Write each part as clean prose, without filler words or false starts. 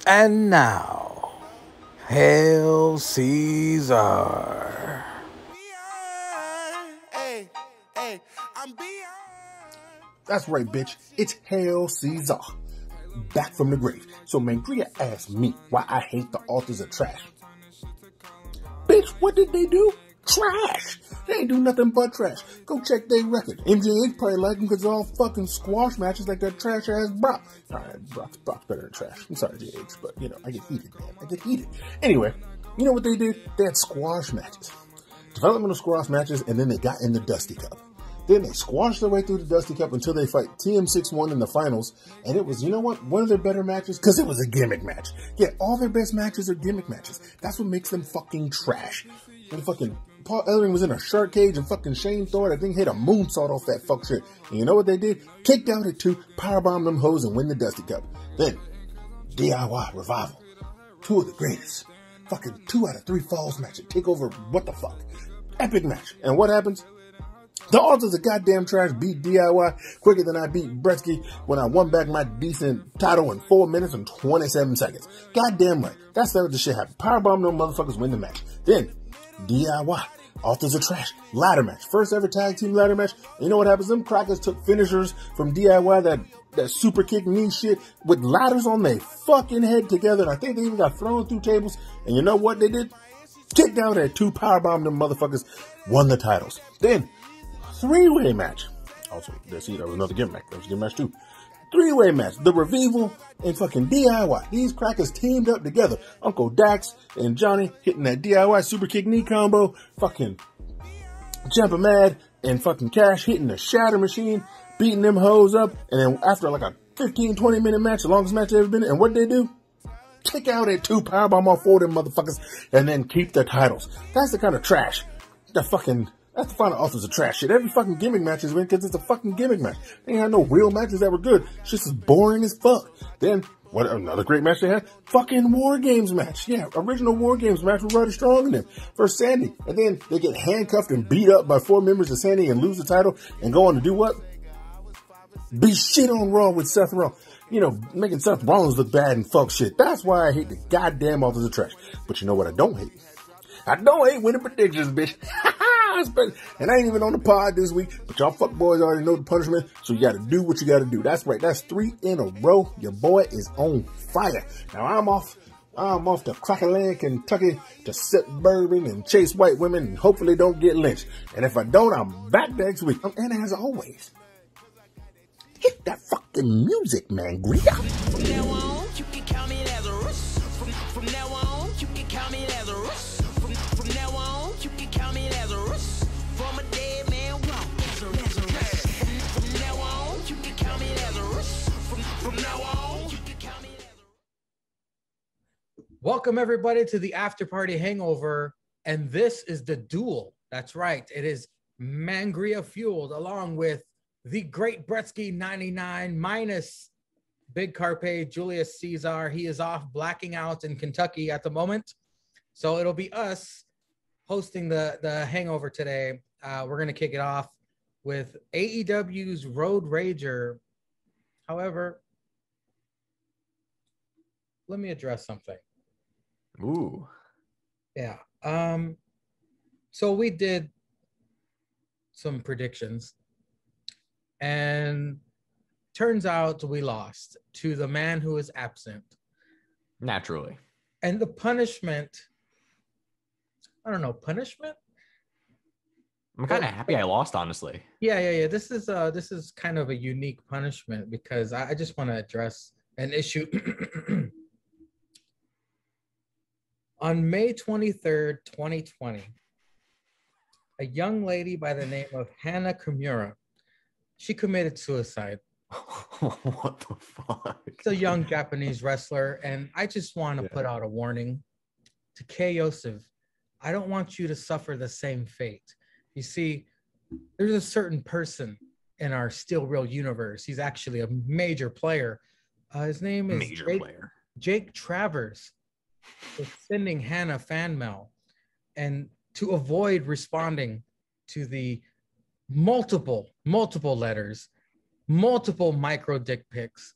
And now, Hail Ceizar. That's right, bitch. It's Hail Ceizar. Back from the grave. So Mangria asked me why I hate the authors of trash. Bitch, what did they do? Trash! They ain't do nothing but trash. Go check their record. MJH probably like them because it's all fucking squash matches like that trash ass Brock. Alright, Brock's better than trash. I'm sorry, JH, but you know, I get heated, man. I get heated. Anyway, you know what they did? They had squash matches. Developmental squash matches, and then they got in the Dusty Cup. Then they squashed their way through the Dusty Cup until they fight TM61 in the finals. And it was, you know what, one of their better matches? Because it was a gimmick match. Yeah, all their best matches are gimmick matches. That's what makes them fucking trash. And fucking Paul Ellering was in a shark cage and fucking Shane Thor, that thing hit a moonsault off that fuck shit. And you know what they did? Kicked out at 2, powerbomb them hoes and win the Dusty Cup. Then, DIY Revival. 2 of the greatest. Fucking 2 out of 3 falls match. Take over what the fuck. Epic match. And what happens? The authors of goddamn trash beat DIY quicker than I beat Brettzky when I won back my decent title in 4 minutes and 27 seconds. Goddamn right. That's how the shit happened. Powerbomb them motherfuckers, win the match. Then, DIY. Authors of trash. Ladder match. First ever tag team ladder match. And you know what happens? Them crackers took finishers from DIY, that super kick knee shit, with ladders on their fucking head together. And I think they even got thrown through tables. And you know what they did? Kicked out at 2, powerbomb them motherfuckers, won the titles. Then, 3-way match. Also, see, that was another gimmick match. That was a gimmick match too. 3-way match. The Revival and fucking DIY. These crackers teamed up together. Uncle Dax and Johnny hitting that DIY super kick knee combo. Fucking Jumpin' Mad and fucking Cash hitting the Shatter Machine, beating them hoes up. And then after like a 15-20 minute match, the longest match they've ever been in, and what they do? Kick out at 2, powerbomb all 4 of them motherfuckers, and then keep their titles. That's the kind of trash. That's the final authors of trash shit. Every fucking gimmick match is win because it's a fucking gimmick match. They ain't had no real matches that were good. It's just as boring as fuck. Then, what another great match they had? Fucking War Games match. Yeah, original War Games match with Roddy Strong in them. Versus Sandy. And then they get handcuffed and beat up by 4 members of Sandy and lose the title and go on to do what? Be shit on Raw with Seth Rollins. You know, making Seth Rollins look bad and fuck shit. That's why I hate the goddamn authors of trash. But you know what I don't hate? I don't hate winning predictions, bitch. And I ain't even on the pod this week, but y'all fuck boys already know the punishment, so you gotta do what you gotta do. That's right, that's 3 in a row. Your boy is on fire. Now I'm off to Crockerland, Kentucky to sip bourbon and chase white women and hopefully don't get lynched. And if I don't, I'm back next week. And as always, hit that fucking music, man. From now on, you can count me Lazarus. From now on, you can count me Lazarus. From now on, you can count me Lazarus. From a dead man walk. Lazarus. From now on, you can count me Lazarus. From now on, you can count me Lazarus. Welcome everybody to the After Party Hangover, and this is the duel. That's right. It is Mangria fueled along with the great brettzky 99 minus Big Carpe, Julius Caesar. He is off blacking out in Kentucky at the moment. So it'll be us hosting the hangover today. We're going to kick it off with AEW's Road Rager. However, let me address something. Ooh. Yeah. So we did some predictions, and turns out we lost to the man who is absent. Naturally. And the punishment, I don't know, punishment? I'm kind of happy I lost, honestly. Yeah. This is kind of a unique punishment because I just want to address an issue. On May 23rd, 2020, a young lady by the name of Hannah Kimura, she committed suicide. What the fuck? It's a young Japanese wrestler, and I just want to put out a warning to Kei Yosef. I don't want you to suffer the same fate. You see, there's a certain person in our Still Real universe. He's actually a major player. His name is Jake Travers. Was sending Hannah fan mail, and to avoid responding to the multiple letters, multiple micro dick pics,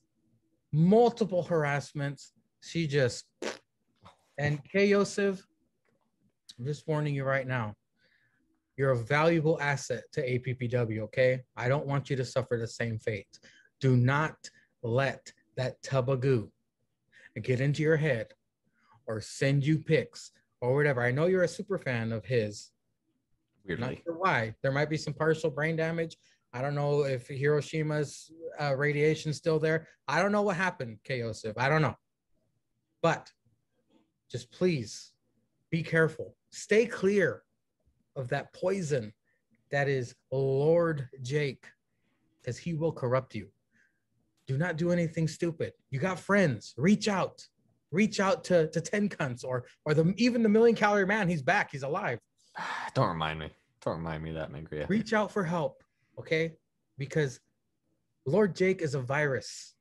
multiple harassments, She just, and Kei Yosef, I'm just warning you right now. You're a valuable asset to APPW, okay? I don't want you to suffer the same fate. Do not let that tub of goo get into your head or send you pics or whatever. I know you're a super fan of his. Weirdly. Not sure why. There might be some partial brain damage. I don't know if Hiroshima's radiation's still there. I don't know what happened, Kei Yosef. I don't know. But just please be careful. Stay clear of that poison that is Lord Jake, because he will corrupt you. Do not do anything stupid. You got friends. Reach out. Reach out to 10 cunts or even the million calorie man. He's back. He's alive. Don't remind me. Don't remind me of that, Mangria. Reach out for help, okay? Because Lord Jake is a virus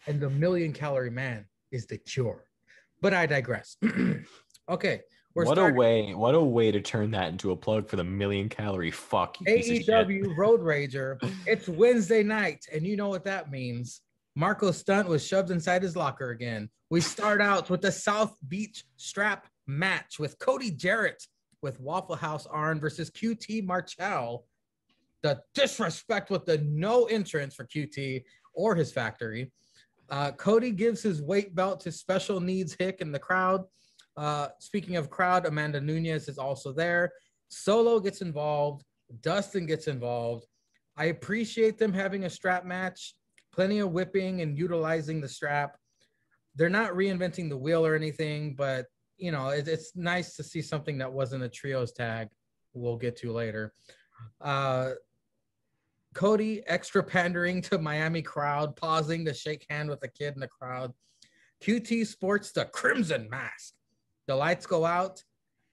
and the million calorie man is the cure. But I digress. Okay. What a way to turn that into a plug for the million calorie fuck. AEW Road Rager. It's Wednesday night, and you know what that means. Marco Stunt was shoved inside his locker again. We start out with the South Beach strap match with Cody Jarrett with Waffle House Arn versus QT Marshall. The disrespect with the no entrance for QT or his factory. Cody gives his weight belt to Special Needs Hick in the crowd. Speaking of crowd, Amanda Nunes is also there. Solo gets involved. Dustin gets involved. I appreciate them having a strap match. Plenty of whipping and utilizing the strap. They're not reinventing the wheel or anything, but you know, it's nice to see something that wasn't a trios tag. We'll get to later. Cody extra pandering to Miami crowd, pausing to shake hand with a kid in the crowd. QT sports the crimson mask. The lights go out.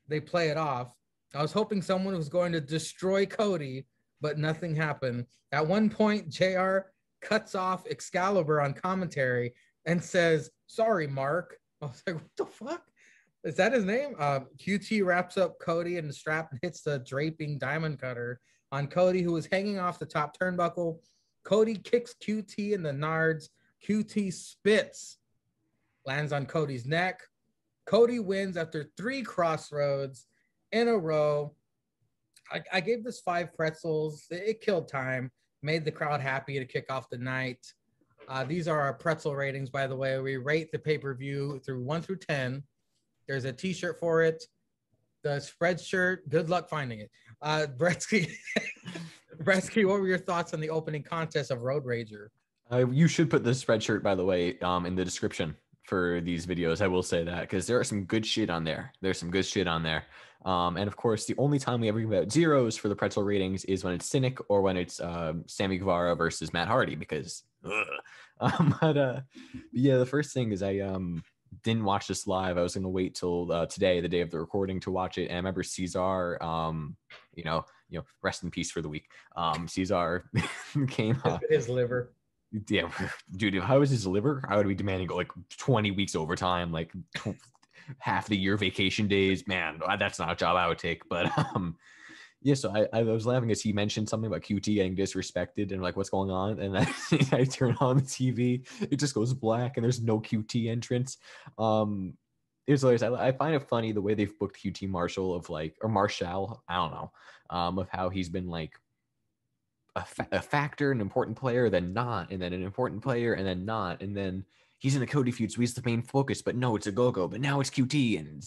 They play it off. I was hoping someone was going to destroy Cody, but nothing happened. At one point, JR cuts off Excalibur on commentary and says, "Sorry, Mark." I was like, what the fuck? Is that his name? QT wraps up Cody in the strap and hits the draping diamond cutter on Cody, who was hanging off the top turnbuckle. Cody kicks QT in the nards. QT spits, lands on Cody's neck. Cody wins after 3 crossroads in a row. I gave this 5 pretzels. It killed time, made the crowd happy to kick off the night. These are our pretzel ratings, by the way. We rate the pay-per-view through 1 through 10. There's a t-shirt for it. The spread shirt, good luck finding it. Brettzky, what were your thoughts on the opening contest of Road Rager? You should put the spreadshirt, by the way, in the description for these videos. I will say that because there are some good shit on there. There's some good shit on there. And of course, the only time we ever give out zeros for the pretzel ratings is when it's Cynic or when it's Sammy Guevara versus Matt Hardy, because yeah, the first thing is I didn't watch this live. I was going to wait till today, the day of the recording, to watch it. And I remember Ceizar, you know, rest in peace for the week. Ceizar came up. His liver. Yeah, dude, if I was his liver, I would be demanding like 20 weeks overtime, like half the year vacation days. Man, that's not a job I would take. But yeah, so I was laughing as he mentioned something about QT getting disrespected and like, what's going on? And I turn on the TV, it just goes black and there's no QT entrance. It's hilarious. I find it funny the way they've booked QT Marshall of like, or Marshall, I don't know, of how he's been like a factor, an important player, then not, and then an important player, and then not, and then he's in the Cody feud, so he's the main focus, but no, it's a go-go, but now it's QT, and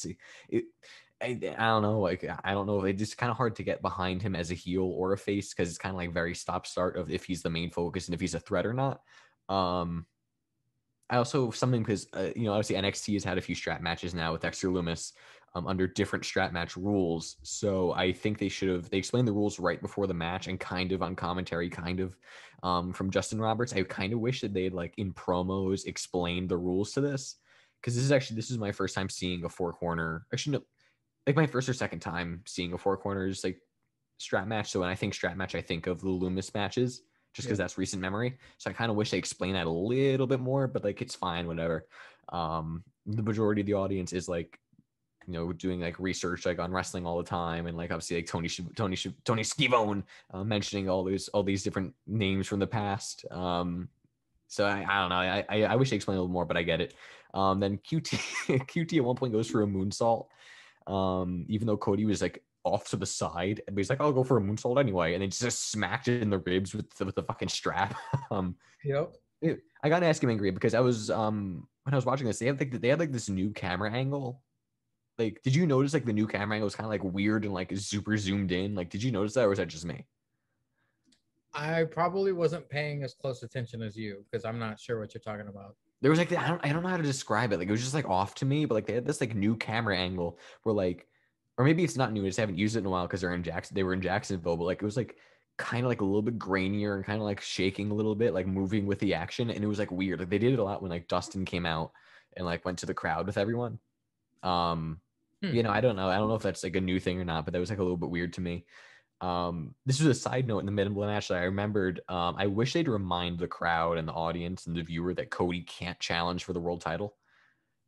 I don't know, like, I don't know, it's just kind of hard to get behind him as a heel or a face, because it's kind of like very stop-start of if he's the main focus and if he's a threat or not. I also, something, because, you know, obviously NXT has had a few strap matches now with Dexter Lumis, under different strap match rules. So I think they explained the rules right before the match and kind of on commentary, kind of from Justin Roberts. I kind of wish that they'd like in promos explained the rules to this, because this is my first time seeing a 4-corner, actually no, like my first or second time seeing a 4-corners like strap match. So when I think strap match, I think of the Lumis matches, just because that's recent memory. So I kind of wish they explained that a little bit more, but like it's fine, whatever. The majority of the audience is like, you know, doing like research like on wrestling all the time, and like obviously like Tony Schiavone mentioning all these different names from the past. So I don't know. I wish I explained a little more, but I get it. Then QT QT at one point goes for a moonsault. Even though Cody was like off to the side, but he's like, I'll go for a moonsault anyway, and then just smacked it in the ribs with the fucking strap. Yep. I gotta ask him, Angry, because I was when I was watching this, they had like this new camera angle. Like, did you notice like the new camera angle was kind of like weird and like super zoomed in? Like, did you notice that, or was that just me? I probably wasn't paying as close attention as you because I'm not sure what you're talking about. There was like I don't know how to describe it. Like, it was just like off to me, but like they had this like new camera angle where like, or maybe it's not new. I just haven't used it in a while because they were in Jacksonville, but like it was like kind of like a little bit grainier and kind of like shaking a little bit, like moving with the action, and it was like weird. Like they did it a lot when like Dustin came out and like went to the crowd with everyone. I don't know. I don't know if that's like a new thing or not, but that was like a little bit weird to me. This was a side note in the middle match that I remembered. I wish they'd remind the crowd and the audience and the viewer that Cody can't challenge for the world title,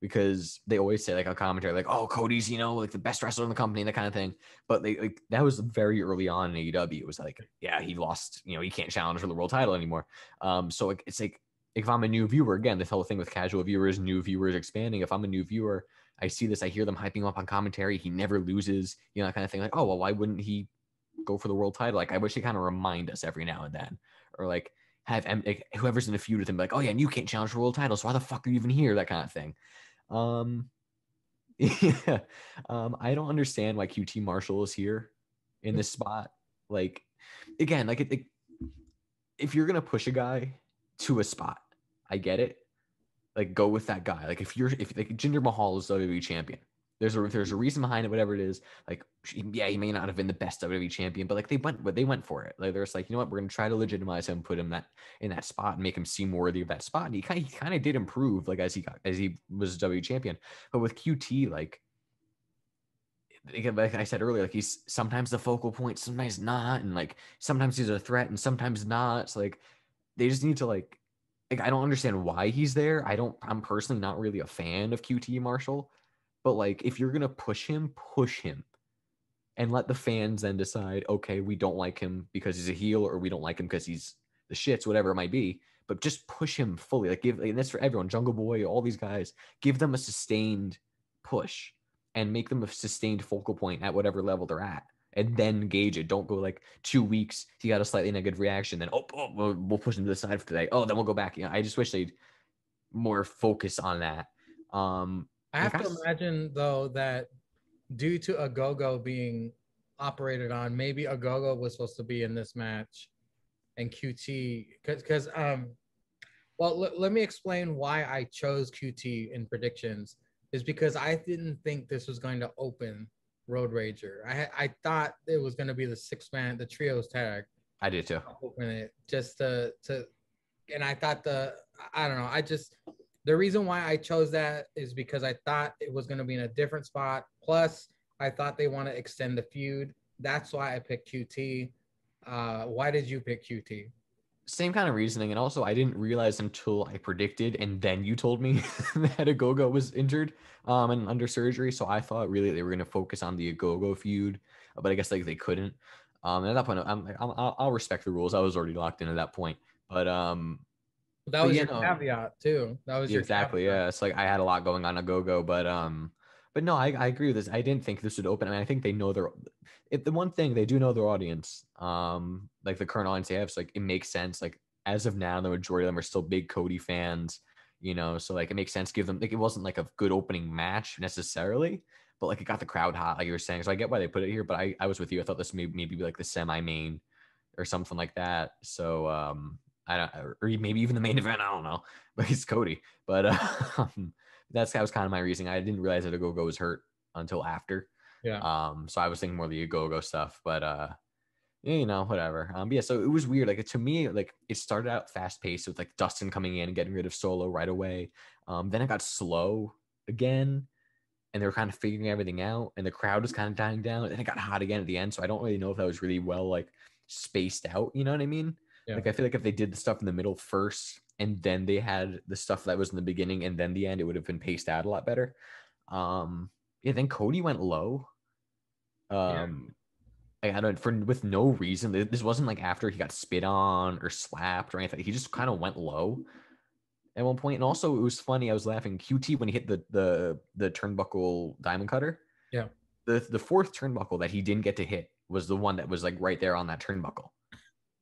because they always say like a commentary like, oh, Cody's, like the best wrestler in the company, that kind of thing. But they like that was very early on in AEW. It was like, yeah, he lost, he can't challenge for the world title anymore. So like it's like if I'm a new viewer, again, this whole thing with casual viewers, new viewers expanding. If I'm a new viewer, I see this, I hear them hyping up on commentary. He never loses, that kind of thing. Like, oh well, why wouldn't he go for the world title? Like, I wish they kind of remind us every now and then, or like have like, whoever's in a feud with him, like, oh yeah, and you can't challenge for world title, so why the fuck are you even here? That kind of thing. Yeah. I don't understand why QT Marshall is here in this spot. Like, again, like if you're gonna push a guy to a spot, I get it. Like, go with that guy. Like, if like Jinder Mahal is WWE champion, there's a reason behind it, whatever it is. Like, yeah, he may not have been the best WWE champion, but like they went for it. Like, they're just like, you know what, we're gonna try to legitimize him, put him in that spot, and make him seem worthy of that spot. And he kind of did improve, like as he was WWE champion. But with QT, like I said earlier, like he's sometimes the focal point, sometimes not, and like sometimes he's a threat and sometimes not. So like they just need to like I don't understand why he's there. I'm personally not really a fan of QT Marshall, but like if you're gonna push him and let the fans then decide, okay, we don't like him because he's a heel, or we don't like him because he's the shits, whatever it might be. But just push him fully. Like and that's for everyone, Jungle Boy, all these guys, give them a sustained push and make them a sustained focal point at whatever level they're at. And then gauge it. Don't go like 2 weeks. He got a slightly negative reaction. Then we'll push him to the side for today. Oh, then we'll go back. I just wish they'd more focus on that. I have to imagine though that due to Agogo being operated on, maybe Agogo was supposed to be in this match, and QT because let me explain why I chose QT in predictions. Is because I didn't think this was going to open Road Rager. I thought it was going to be the trios tag. I did too. Open it just to, and I thought I don't know. The reason why I chose that is because I thought it was going to be in a different spot. Plus, I thought they want to extend the feud. That's why I picked QT. Why did you pick QT? Same kind of reasoning. And also, I didn't realize until I predicted, and then you told me that Agogo was injured and under surgery. So I thought really they were going to focus on the Agogo feud, but I guess like they couldn't. And at that point, I'll respect the rules. I was already locked in at that point. But that was your caveat too. That was your exactly caveat. Yeah. It's like I had a lot going on Agogo, but no, I agree with this. I didn't think this would open. I mean, I think they know the one thing they do know their audience. Like the current audience they have, so like it makes sense. Like as of now, the majority of them are still big Cody fans, so like it makes sense. Give them like it wasn't like a good opening match necessarily, but like it got the crowd hot, like you were saying. So I get why they put it here, but I was with you. I thought this maybe be like the semi-main or something like that. So I don't, or maybe even the main event. I don't know, but it's Cody. But that was kind of my reasoning. I didn't realize that Agogo was hurt until after. Yeah. So I was thinking more of the Agogo stuff, but whatever. But yeah, so it was weird. Like to me, like it started out fast paced with like Dustin coming in and getting rid of Solo right away. Then it got slow again, and they were kind of figuring everything out, and the crowd was kind of dying down. And then it got hot again at the end. So I don't really know if that was really well like spaced out. You know what I mean? Yeah. Like I feel like if they did the stuff in the middle first, and then they had the stuff that was in the beginning and then the end, it would have been paced out a lot better. Yeah, then Cody went low. With no reason. This wasn't like after he got spit on or slapped or anything. He just kind of went low. at one point. And also it was funny. I was laughing. QT when he hit the turnbuckle diamond cutter. Yeah. The fourth turnbuckle that he didn't get to hit was the one that was like right there on that turnbuckle,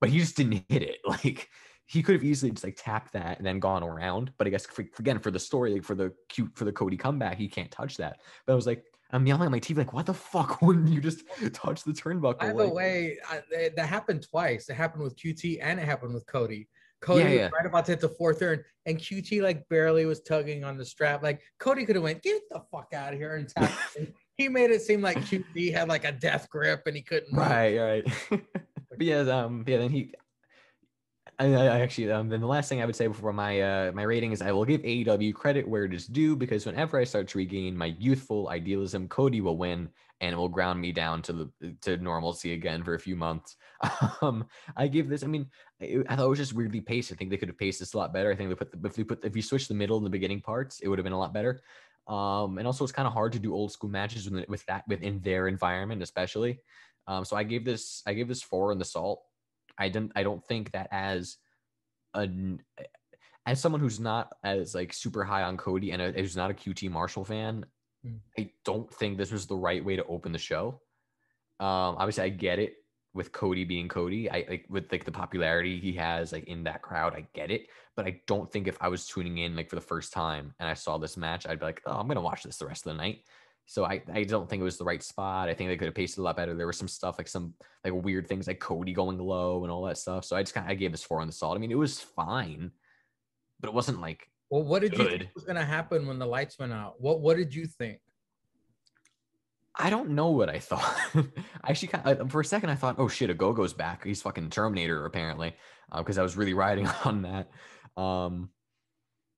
but he just didn't hit it. Like he could have easily just like tapped that and then gone around. But I guess again for the story, like for the Cody comeback, he can't touch that. But I was like, I'm yelling at my TV like, what the fuck wouldn't you just touch the turnbuckle? By the way, that happened twice. It happened with QT and it happened with Cody. Cody Yeah, was yeah. right about to hit the fourth turn, and QT like barely was tugging on the strap. Like Cody could have went, get the fuck out of here and tapped him. He made it seem like QT had like a death grip and he couldn't move. Right. But yeah, then he. I actually then the last thing I would say before my my rating is I will give AEW credit where it is due, because whenever I start to regain my youthful idealism, Cody will win and it will ground me down to normalcy again for a few months. I give this. I mean, I thought it was just weirdly paced. I think they could have paced this a lot better. I think if you switch the middle and the beginning parts, it would have been a lot better. And also it's kind of hard to do old school matches with that within their environment, especially. So I gave this 4 in the salt. I don't think that as someone who's not as like super high on Cody and who's not a QT Marshall fan, I don't think this was the right way to open the show. Obviously I get it with Cody being Cody. I like with like the popularity he has like in that crowd, I get it. But I don't think if I was tuning in like for the first time and I saw this match, I'd be like, oh, I'm gonna watch this the rest of the night. So I don't think it was the right spot. I think they could have paced it a lot better. There was some stuff like some like weird things like Cody going low and all that stuff. So I gave this 4 on the salt. I mean, it was fine, but it wasn't like Well, what did you good. think was gonna happen when the lights went out? What did you think? I don't know what I thought. I actually for a second I thought, oh shit, Ogogo's back. He's fucking Terminator apparently, because I was really riding on that.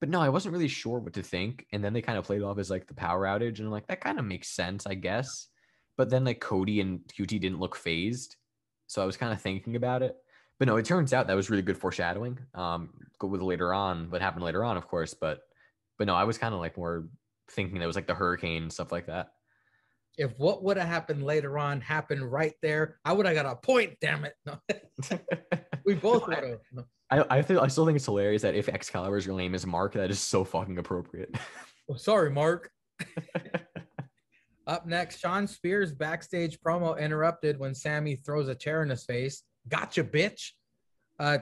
But no, I wasn't really sure what to think. And then they kind of played off as like the power outage. And I'm like, that kind of makes sense, I guess. But then like Cody and QT didn't look phased. So I was kind of thinking about it. But no, it turns out that was really good foreshadowing. Go with later on, what happened later on, of course. But no, I was kind of like more thinking that was like the hurricane and stuff like that. If what would have happened later on happened right there, I would have got a point, damn it. No. We both would have. No. I still think it's hilarious that if Excalibur's real name is Mark, that is so fucking appropriate. Oh, sorry, Mark. Up next, Sean Spears' backstage promo interrupted when Sammy throws a chair in his face. Gotcha, bitch.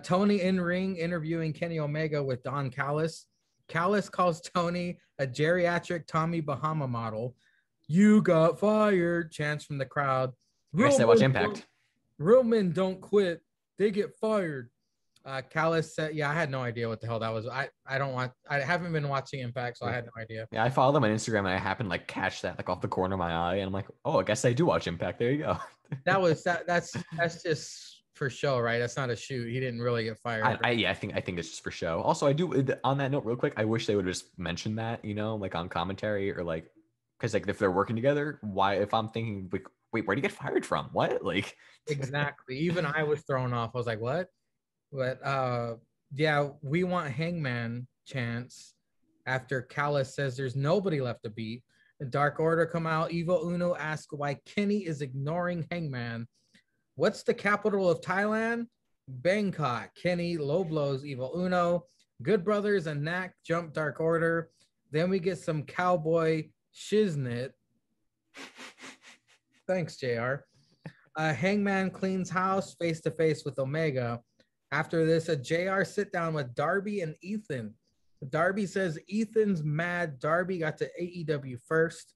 Tony in ring interviewing Kenny Omega with Don Callis. Callis calls Tony a geriatric Tommy Bahama model. You got fired. Chants from the crowd. I guess I watch Impact. Real men don't quit. They get fired. Callis said, yeah, I had no idea what the hell that was. I haven't been watching Impact, so I had no idea. Yeah, I follow them on Instagram and I happened to like catch that like off the corner of my eye and I'm like, oh, I guess I do watch Impact. There you go. That's just for show, right? That's not a shoot. He didn't really get fired. I think it's just for show. Also, I do on that note real quick, I wish they would have just mentioned that, like on commentary or like, because like if they're working together, why if I'm thinking like, wait, where'd you get fired from? What? Like exactly. Even I was thrown off. I was like, what? But yeah, we want Hangman chants after Callis says there's nobody left to beat. The Dark Order come out. Evil Uno asks why Kenny is ignoring Hangman. What's the capital of Thailand? Bangkok. Kenny low blows Evil Uno. Good Brothers and Knack jump Dark Order. Then we get some cowboy shiznit. Thanks, JR. Hangman cleans house face to face with Omega. After this, a JR sit down with Darby and Ethan. Darby says Ethan's mad Darby got to AEW first.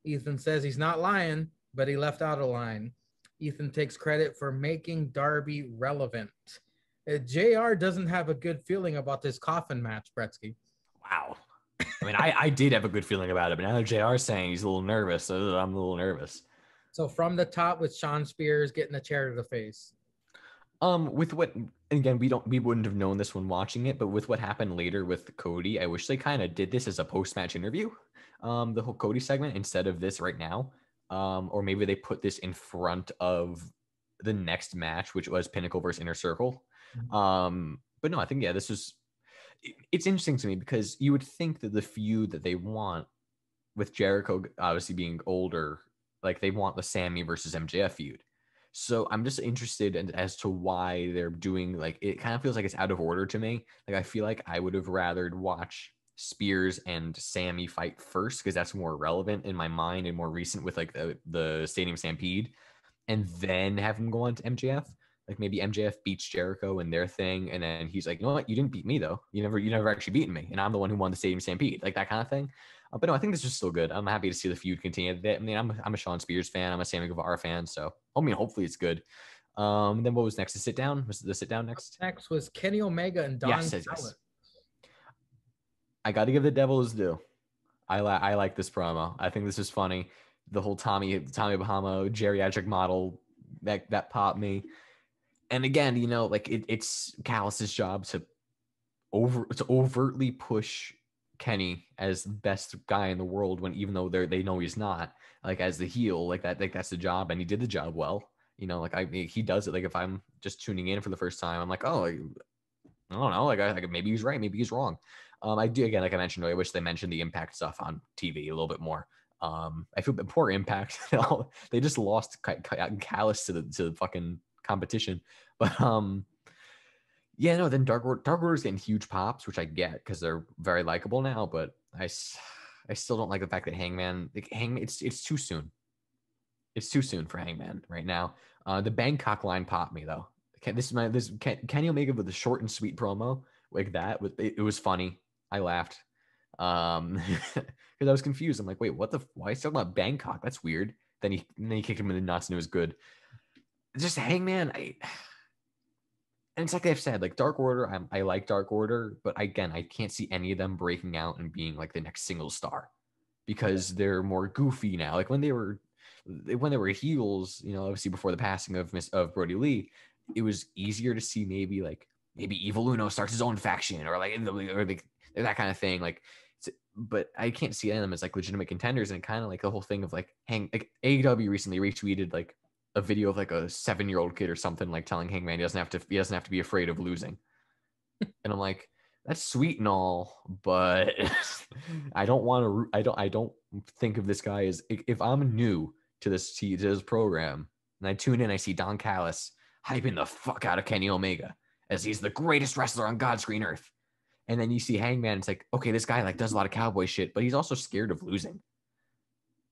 Ethan says he's not lying, but he left out a line. Ethan takes credit for making Darby relevant. JR doesn't have a good feeling about this coffin match, Brettzky. Wow. I mean, I did have a good feeling about it, but now JR's saying he's a little nervous, so I'm a little nervous. So from the top with Sean Spears getting a chair to the face. With what, again, we wouldn't have known this when watching it, but with what happened later with Cody, I wish they kind of did this as a post-match interview, the whole Cody segment instead of this right now. Or maybe they put this in front of the next match, which was Pinnacle versus Inner Circle. But no, I think, yeah, it's interesting to me because you would think that the feud that they want with Jericho obviously being older, like they want the Sammy versus MJF feud. So I'm just interested as to why they're doing, like, it kind of feels like it's out of order to me. Like, I feel like I would have rathered watch Spears and Sammy fight first, because that's more relevant in my mind and more recent with like the Stadium Stampede, and then have him go on to MJF. Like maybe MJF beats Jericho in their thing, and then he's like, you know what, you didn't beat me though. You never actually beaten me, and I'm the one who won the Stadium Stampede, like that kind of thing. But no, I think this is still good. I'm happy to see the feud continue. I mean, I'm a Sean Spears fan. I'm a Sammy Guevara fan. So I mean, hopefully it's good. Then what was next? The sit down? Was the sit down next? Next was Kenny Omega and Don Callis. I got to give the devil his due. I like this promo. I think this is funny. The whole Tommy Bahama geriatric model that popped me. And again, you know, like it's Callis's job to overtly push Kenny as the best guy in the world, when even though they know he's not, like as the heel, like that's the job, and he did the job well. You know, like he does it. Like if I'm just tuning in for the first time, I'm like, oh, I don't know, like maybe he's right, maybe he's wrong. I do, again, like I mentioned, I wish they mentioned the Impact stuff on TV a little bit more. I feel poor Impact. They just lost Callis to the fucking competition. But yeah, no. Then Dark Order's getting huge pops, which I get because they're very likable now. But I still don't like the fact that Hangman, it's too soon. It's too soon for Hangman right now. The Bangkok line popped me though. Kenny Omega with a short and sweet promo like that. It was funny. I laughed because I was confused. I'm like, wait, what why is he talking about Bangkok? That's weird. Then he kicked him in the nuts and it was good. Just Hangman, and it's like I've said, like Dark Order, I like Dark Order, but again, I can't see any of them breaking out and being like the next single star because they're more goofy now. Like when they were heels, you know, obviously before the passing of Brody Lee, it was easier to see maybe Evil Uno starts his own faction or that kind of thing. But I can't see any of them as like legitimate contenders, and kind of like the whole thing of like AEW recently retweeted like a video of like a 7-year-old kid or something, like telling Hangman he doesn't have to be afraid of losing. And I'm like, that's sweet and all, but I don't think of this guy as, if I'm new to this program and I tune in, I see Don Callis hyping the fuck out of Kenny Omega as he's the greatest wrestler on God's green earth. And then you see Hangman, it's like, okay, this guy like does a lot of cowboy shit, but he's also scared of losing.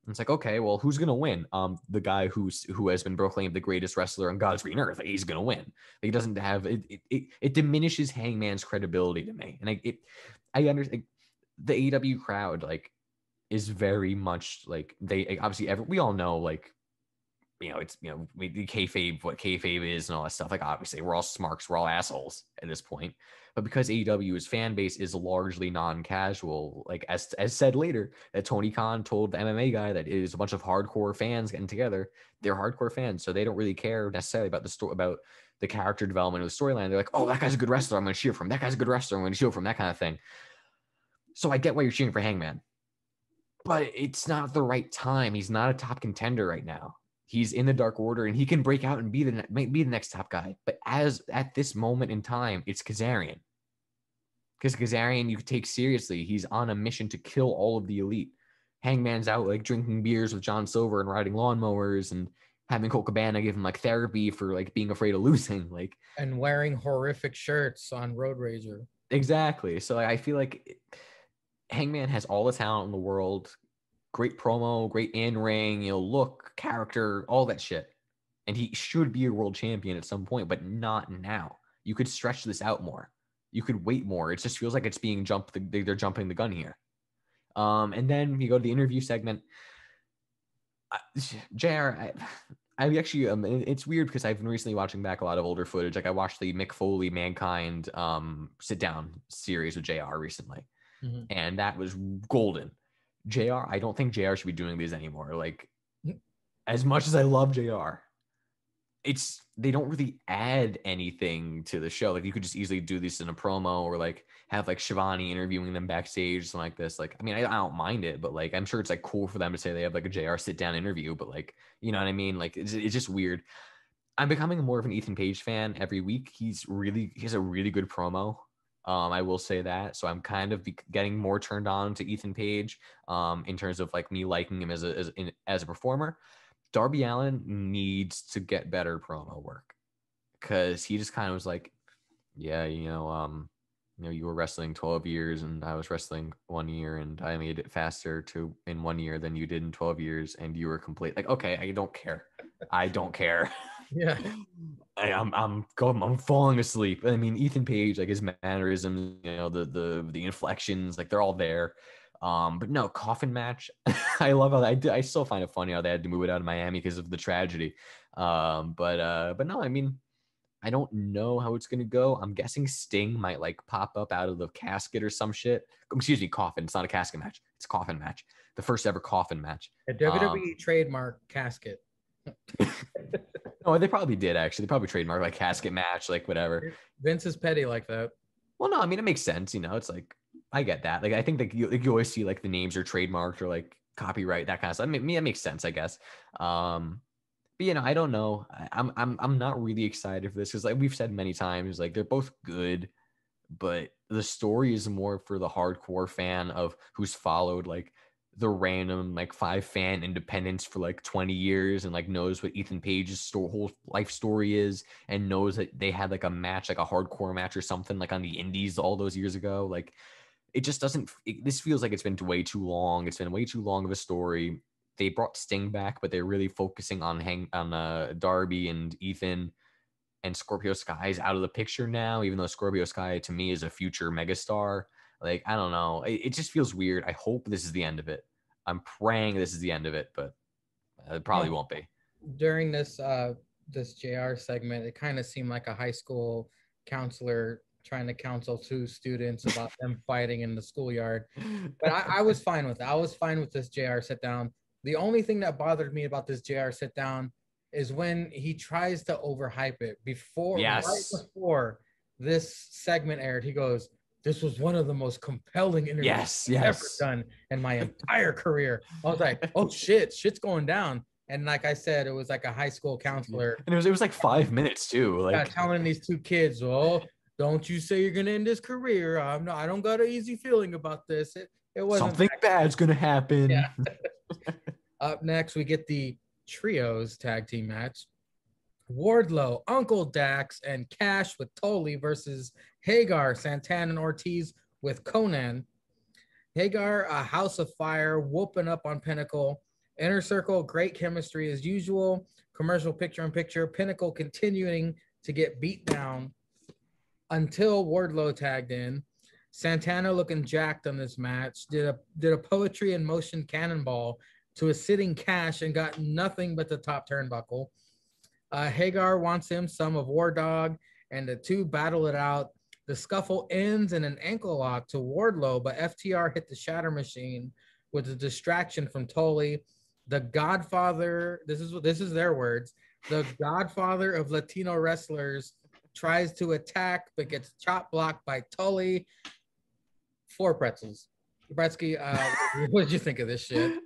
And it's like, okay, well, who's gonna win? The guy who has been proclaimed the greatest wrestler on God's green earth, like, he's gonna win. He doesn't have it. It diminishes Hangman's credibility to me, and I understand the AEW crowd like is very much like they obviously we all know, like, you know, it's, you know, the kayfabe, what kayfabe is and all that stuff. Like obviously we're all smarks, we're all assholes at this point. But because AEW's fan base is largely non-casual, like as said later, that Tony Khan told the MMA guy that it is a bunch of hardcore fans getting together. They're hardcore fans, so they don't really care necessarily about the story, about the character development of the storyline. They're like, oh, that guy's a good wrestler, I'm going to cheer for him. That guy's a good wrestler, I'm going to cheer for him. That kind of thing. So I get why you're cheering for Hangman, but it's not the right time. He's not a top contender right now. He's in the Dark Order, and he can break out and be the next top guy. But at this moment in time, it's Kazarian. Because Kazarian, you could take seriously. He's on a mission to kill all of the elite. Hangman's out like drinking beers with John Silver and riding lawnmowers and having Colt Cabana give him like therapy for like being afraid of losing, like, and wearing horrific shirts on Road Rager. Exactly. So I feel like Hangman has all the talent in the world. Great promo, great in-ring, you know, look, character, all that shit. And he should be a world champion at some point, but not now. You could stretch this out more. You could wait more. It just feels like it's being they're jumping the gun here. And then you go to the interview segment. JR, I actually, it's weird because I've been recently watching back a lot of older footage. Like I watched the Mick Foley Mankind sit down series with JR recently. Mm-hmm. And that was golden. JR, I don't think JR should be doing these anymore. Like, as much as I love JR, they don't really add anything to the show. Like, you could just easily do this in a promo, or like have like Shivani interviewing them backstage, something like this. Like, I mean, I don't mind it, but like, I'm sure it's like cool for them to say they have like a JR sit down interview, but like, you know what I mean? Like, it's just weird. I'm becoming more of an Ethan Page fan every week. He has a really good promo. I will say that. So I'm kind of getting more turned on to Ethan Page in terms of like me liking him as a performer. Darby Allin needs to get better promo work, because he just kind of was like, yeah, you were wrestling 12 years and I was wrestling 1 year, and I made it faster in 1 year than you did in 12 years, and you were complete. Like, okay, I don't care. Yeah. I'm falling asleep. I mean, Ethan Page, like his mannerisms, the inflections, like they're all there. But no, coffin match. I love how I still find it funny how they had to move it out of Miami because of the tragedy. But no, I mean, I don't know how it's gonna go. I'm guessing Sting might like pop up out of the casket or some shit. Excuse me, coffin. It's not a casket match. It's a coffin match. The first ever coffin match. A WWE trademark casket. No, they probably did actually. They probably trademarked like casket match, like whatever. Vince is petty like that. Well, no, I mean it makes sense. It's like I get that. Like I think that you always see like the names are trademarked or like copyright, that kind of stuff. I mean, it makes sense, I guess. But I don't know. I'm not really excited for this because like we've said many times, like they're both good, but the story is more for the hardcore fan of who's followed like the random like 5 fan independents for like 20 years and like knows what Ethan Page's whole life story is and knows that they had like a match, like a hardcore match or something like on the indies all those years ago. Like it just doesn't, this feels like it's been way too long. It's been way too long of a story. They brought Sting back, but they're really focusing on Darby and Ethan, and Scorpio Sky is out of the picture now, even though Scorpio Sky to me is a future megastar. Like, I don't know. It just feels weird. I hope this is the end of it. I'm praying this is the end of it, but it probably won't be. During this JR segment, it kind of seemed like a high school counselor trying to counsel 2 students about them fighting in the schoolyard. But I was fine with it. I was fine with this JR sit down. The only thing that bothered me about this JR sit down is when he tries to overhype it. Right before this segment aired, he goes, "This was one of the most compelling interviews I've ever done in my entire career." I was like, "Oh shit's going down." And like I said, it was like a high school counselor, and it was like 5 minutes too, like telling these 2 kids, "Oh, don't you say you're gonna end this career. I don't got an easy feeling about this." It wasn't something bad's gonna happen. Yeah. Up next, we get the trios tag team match. Wardlow, Uncle Dax, and Cash with Tully versus Hagar, Santana, and Ortiz with Conan. Hagar, a house of fire, whooping up on Pinnacle. Inner Circle, great chemistry as usual. Commercial picture-in-picture. Pinnacle continuing to get beat down until Wardlow tagged in. Santana looking jacked on this match. Did a poetry in motion cannonball to a sitting Cash and got nothing but the top turnbuckle. Hagar wants him some of War Dog, and the 2 battle it out. The scuffle ends in an ankle lock to Wardlow, but FTR hit the Shatter Machine with a distraction from Tully. The Godfather, this is their words, the Godfather of Latino wrestlers tries to attack but gets chop blocked by Tully. 4 pretzels. Brettzky, what did you think of this shit?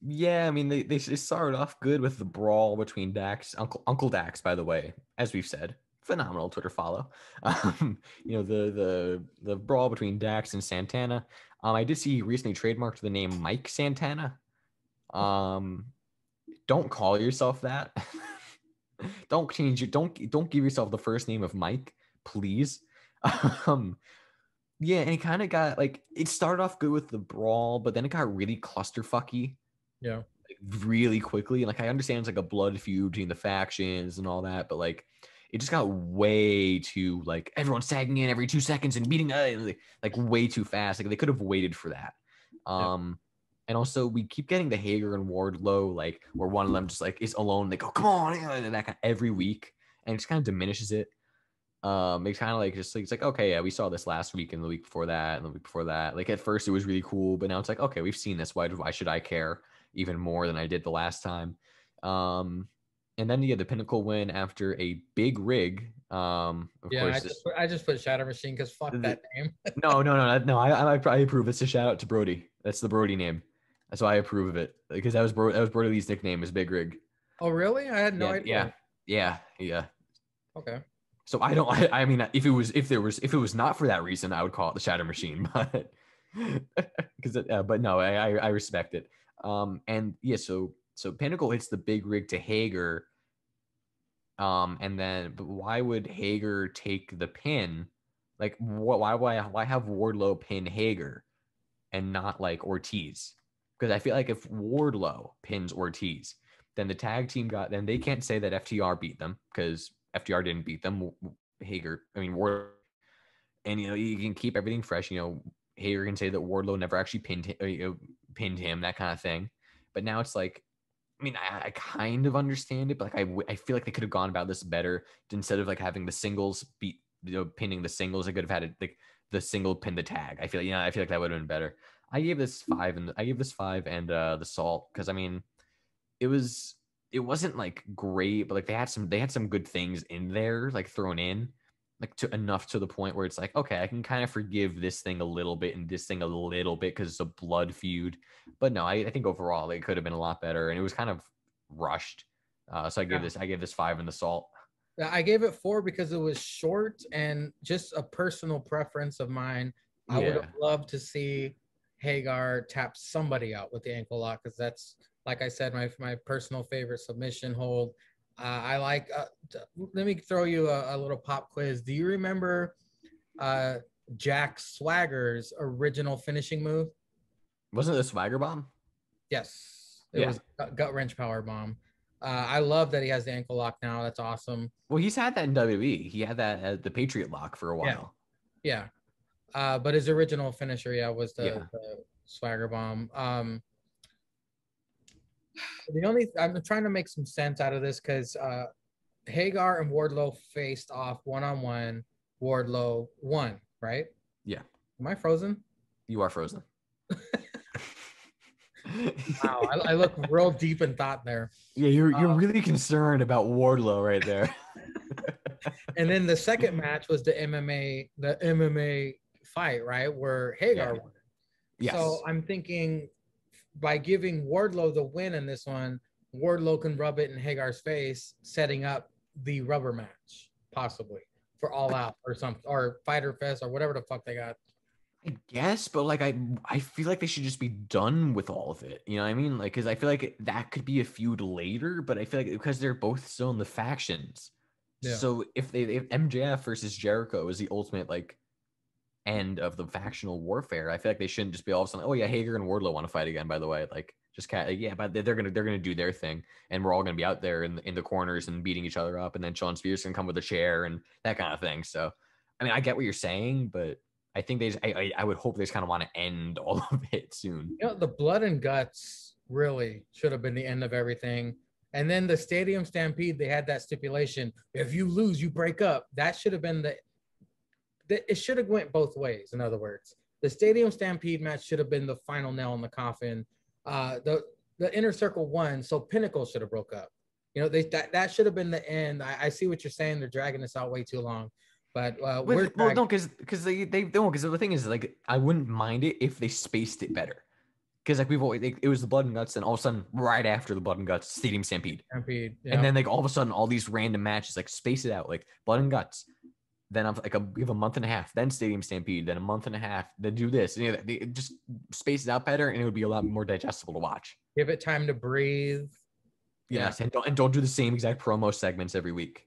Yeah, I mean they started off good with the brawl between Dax, Uncle Dax, by the way, as we've said, phenomenal Twitter follow. The brawl between Dax and Santana. I did see he recently trademarked the name Mike Santana. Don't call yourself that. Don't change it. Don't give yourself the first name of Mike, please. Yeah, and it kind of got like, it started off good with the brawl, but then it got really clusterfucky. Yeah. Like, really quickly. And like, I understand it's like a blood feud between the factions and all that, but like, it just got way too like everyone's tagging in every 2 seconds and beating like way too fast. Like they could have waited for that. And also we keep getting the Hager and Wardlow, like where one of them just like is alone. They go, come on, and that kind of every week, and it just kind of diminishes it. It's kind of like just like it's like, okay, yeah, we saw this last week and the week before that and the week before that. Like at first it was really cool, but now it's like, okay, we've seen this. Why should I care even more than I did the last time? And then you get the Pinnacle win after a big rig. Of course, I just put Shatter Machine because fuck that name. No. I approve. It's a shout out to Brody. That's the Brody name. That's why I approve of it, because that was Brody Lee's nickname, is Big Rig. Oh really? I had no idea. Yeah. Okay. So I mean, if it was not for that reason, I would call it the Shatter Machine, but because but no, I respect it. And yeah, so Pinnacle hits the big rig to Hager. And then, but why would Hager take the pin? Like, why have Wardlow pin Hager and not like Ortiz? Because I feel like if Wardlow pins Ortiz, then the tag team then they can't say that FTR beat them because FTR didn't beat them. Ward, and you can keep everything fresh. Hager can say that Wardlow never actually pinned him, that kind of thing. But now it's like, I kind of understand it, but like I feel like they could have gone about this better. Instead of like having the singles beat, pinning the singles, they could have had it like the single pin the tag. I feel like that would have been better. I gave this 5 and the salt because it wasn't like great, but like they had some good things in there like thrown in, like to enough to the point where it's like, okay, I can kind of forgive this thing a little bit and this thing a little bit because it's a blood feud. But no, I think overall it could have been a lot better, and it was kind of rushed. So I gave this 5 in the salt. I gave it 4 because it was short and just a personal preference of mine. I would have loved to see Hagar tap somebody out with the ankle lock because that's, like I said, my personal favorite submission hold. I like. Let me throw you a little pop quiz. Do you remember Jack Swagger's original finishing move? Wasn't it a Swagger bomb? Yes, it was gut wrench power bomb. I love that he has the ankle lock now. That's awesome. Well, he's had that in WWE. He had that at the Patriot lock for a while. Yeah. But his original finisher, was the Swagger bomb. I'm trying to make some sense out of this because Hagar and Wardlow faced off one-on-one. Wardlow won, right? Yeah. Am I frozen? You are frozen. Wow, I look real deep in thought there. Yeah, you're really concerned about Wardlow right there. And then the second match was the MMA fight, right, where Hagar won. Yes. So I'm thinking by giving Wardlow the win in this one, Wardlow can rub it in Hagar's face, setting up the rubber match, possibly, for All Out or something, or Fighter Fest or whatever the fuck they got. I guess, but like I feel like they should just be done with all of it. You know what I mean? Like, because I feel like that could be a feud later, but I feel like because they're both still in the factions. Yeah. So if MJF versus Jericho is the ultimate like end of the factional warfare, I feel like they shouldn't just be all of a sudden, oh yeah, Hager and Wardlow want to fight again, by the way. Like just but they're gonna do their thing, and we're all gonna be out there in the corners and beating each other up, and then Sean Spears can come with a chair and that kind of thing. So I get what you're saying, but I think I would hope they just kind of want to end all of it soon. The blood and guts really should have been the end of everything. And then the Stadium Stampede, they had that stipulation: if you lose, you break up. That should have been it should have went both ways. In other words, the Stadium Stampede match should have been the final nail in the coffin. The Inner Circle won, so Pinnacle should have broke up. That should have been the end. I see what you're saying. They're dragging this out way too long. But because the thing is, like, I wouldn't mind it if they spaced it better. Because like it was the Blood and Guts, and all of a sudden, right after the Blood and Guts, Stadium Stampede, yeah. And then like all of a sudden, all these random matches, like space it out, like Blood and Guts. Then we have a month and a half, then Stadium Stampede, then a month and a half, then do this. And they just space it out better, and it would be a lot more digestible to watch. Give it time to breathe. Yes, yeah. and don't do the same exact promo segments every week.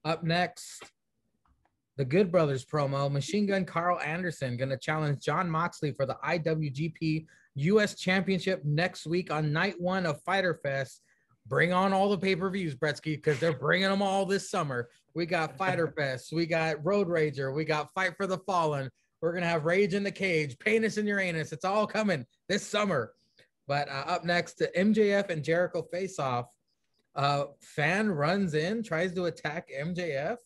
Up next, the Good Brothers promo. Machine Gun Carl Anderson going to challenge Jon Moxley for the IWGP US Championship next week on night 1 of Fyter Fest. Bring on all the pay-per-views, Brettzky, because they're bringing them all this summer. We got Fyter Fest. We got Road Rager. We got Fight for the Fallen. We're going to have Rage in the Cage, Penis in Uranus. It's all coming this summer. But up next, the MJF and Jericho face-off. Fan runs in, tries to attack MJF.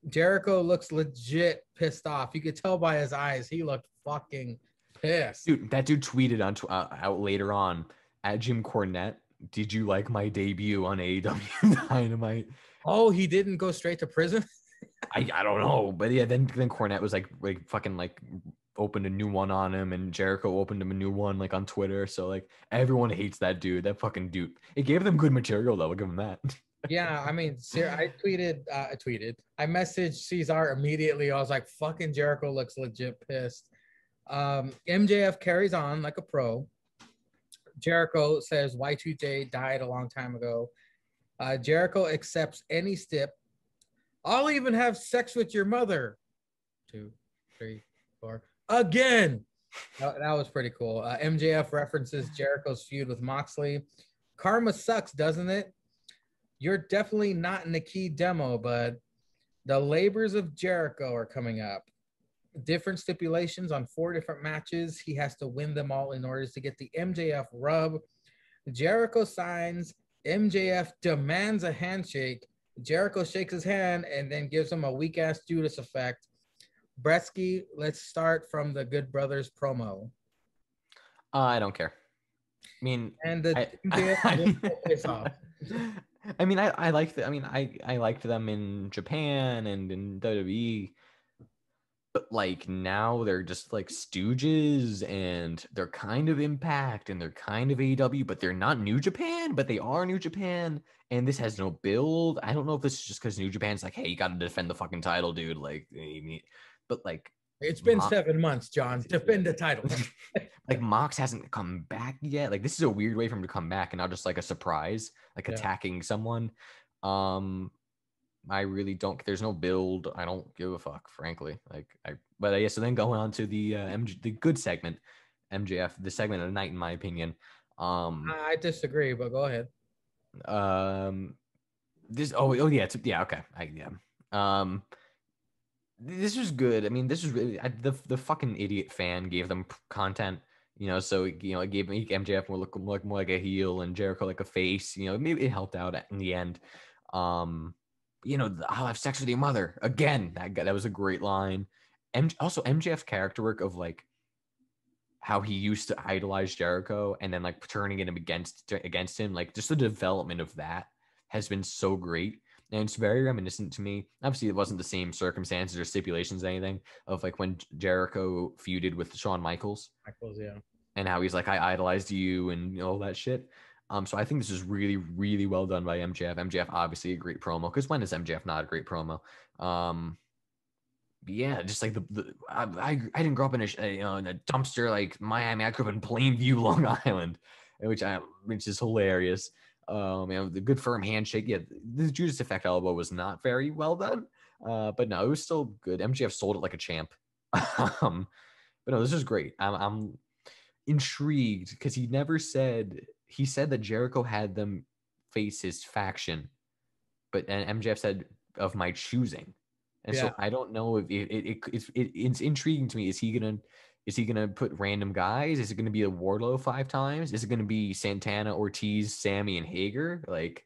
Jericho looks legit pissed off. You could tell by his eyes. He looked fucking pissed. Dude, that dude tweeted out later on at Jim Cornette, "Did you like my debut on AEW Dynamite?" Oh, he didn't go straight to prison? I don't know. But yeah, then Cornette was like fucking like opened a new one on him, and Jericho opened him a new one like on Twitter. So like everyone hates that dude. That fucking dude. It gave them good material though. I'll give him that. Yeah, I mean, I messaged Ceizar immediately. I was like, fucking Jericho looks legit pissed. MJF carries on like a pro. Jericho says Y2J died a long time ago. Jericho accepts any stip. I'll even have sex with your mother. 2, 3, 4. Again. That was pretty cool. MJF references Jericho's feud with Moxley. Karma sucks, doesn't it? You're definitely not in the key demo, but the labors of Jericho are coming up. Different stipulations on 4 different matches. He has to win them all in order to get the MJF rub. Jericho signs. MJF demands a handshake. Jericho shakes his hand and then gives him a weak-ass Judas effect. Brettzky, let's start from the Good Brothers promo. I don't care. I mean, And the I liked them in Japan and in WWE, but like now they're just like stooges, and they're kind of Impact and they're kind of AEW, but they're not New Japan, but they are New Japan, and this has no build. I don't know if this is just because New Japan's like, hey, you got to defend the fucking title, dude. Like, but like, it's been 7 months, John. Defend the title. Like Mox hasn't come back yet. Like this is a weird way for him to come back and not just like a surprise, like attacking someone. I really don't. There's no build. I don't give a fuck, frankly. So then going on to the the good segment, MJF, the segment of the night, in my opinion. I disagree, but go ahead. This was good. I mean, this was really the fucking idiot fan gave them content, so it gave MJF look more like a heel and Jericho like a face. Maybe it helped out in the end. I'll have sex with your mother again. That was a great line. Also MJF's character work of like how he used to idolize Jericho and then like turning him against him, like just the development of that has been so great. And it's very reminiscent to me. Obviously, it wasn't the same circumstances or stipulations, or anything, of like when Jericho feuded with Shawn Michaels. Yeah. And how he's like, I idolized you and all that shit. So I think this is really, really well done by MJF. MJF, obviously a great promo. Because when is MJF not a great promo? Yeah, just like I didn't grow up in a dumpster like Miami. I grew up in Plainview, Long Island, which is hilarious. The good firm handshake. Yeah, the Judas Effect elbow was not very well done, but no, it was still good. MJF sold it like a champ. But no, this is great. I'm intrigued because he said that Jericho had them face his faction, but and MJF said of my choosing, and so I don't know if it's intriguing to me. Is he gonna put random guys? Is it gonna be a Wardlow 5 times? Is it gonna be Santana, Ortiz, Sammy, and Hager? Like,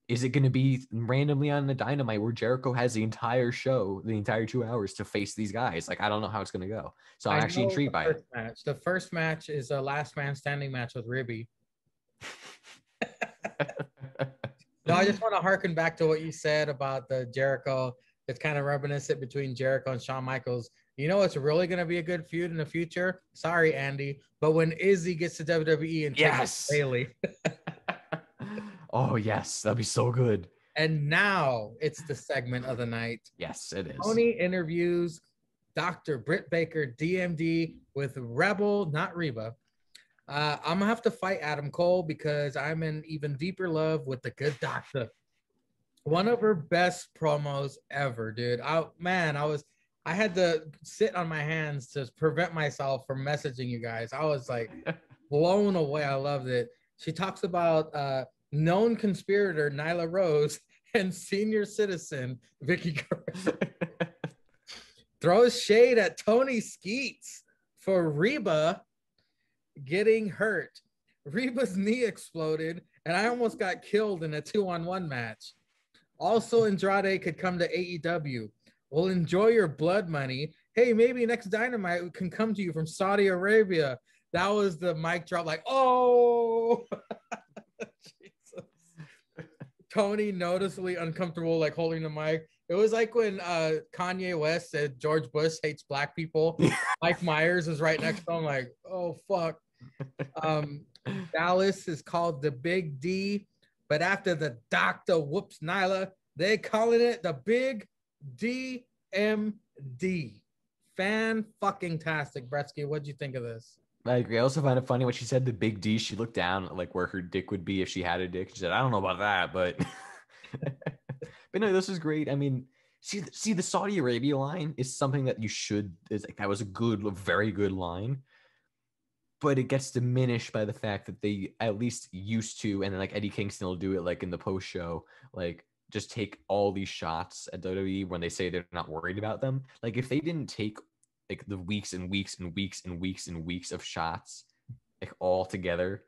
is it gonna be randomly on the Dynamite where Jericho has the entire show, the entire 2 hours to face these guys? Like, I don't know how it's gonna go. So I'm actually intrigued by it. The first match is a last man standing match with Ribby. No, I just want to harken back to what you said about the Jericho. It's kind of reminiscent between Jericho and Shawn Michaels. You know what's really going to be a good feud in the future? Sorry, Andy, but when Izzy gets to WWE and takes Bailey. Oh, yes. That'd be so good. And now it's the segment of the night. Yes, it is. Tony interviews Dr. Britt Baker, DMD, with Rebel, not Reba. I'm going to have to fight Adam Cole because I'm in even deeper love with the good doctor. One of her best promos ever, dude. I had to sit on my hands to prevent myself from messaging you guys. I was like blown away. I loved it. She talks about known conspirator Nyla Rose and senior citizen Vicky Guerrero. Throws shade at Tony Skeets for Reba getting hurt. Reba's knee exploded, and I almost got killed in a 2-on-1 match. Also, Andrade could come to AEW. Well, enjoy your blood money. Hey, maybe next Dynamite can come to you from Saudi Arabia. That was the mic drop, like, oh! Jesus. Tony noticeably uncomfortable, like holding the mic. It was like when Kanye West said George Bush hates black people. Mike Myers is right next to him, like, oh, fuck. Dallas is called the Big D, but after the doctor whoops Nyla, they calling it the Big DMD. Fan-fucking-tastic. Brettzky, what'd you think of this? I agree. I also find it funny when she said the big D. She looked down at like where her dick would be if she had a dick. She said, "I don't know about that, but." But no, this is great. I mean, see, the Saudi Arabia line is something that you should. Is like that was a very good line, but it gets diminished by the fact that they at least used to, and then like Eddie Kingston will do it like in the post show, like just take all these shots at WWE when they say they're not worried about them. Like if they didn't take like the weeks and weeks and weeks and weeks and weeks of shots like all together,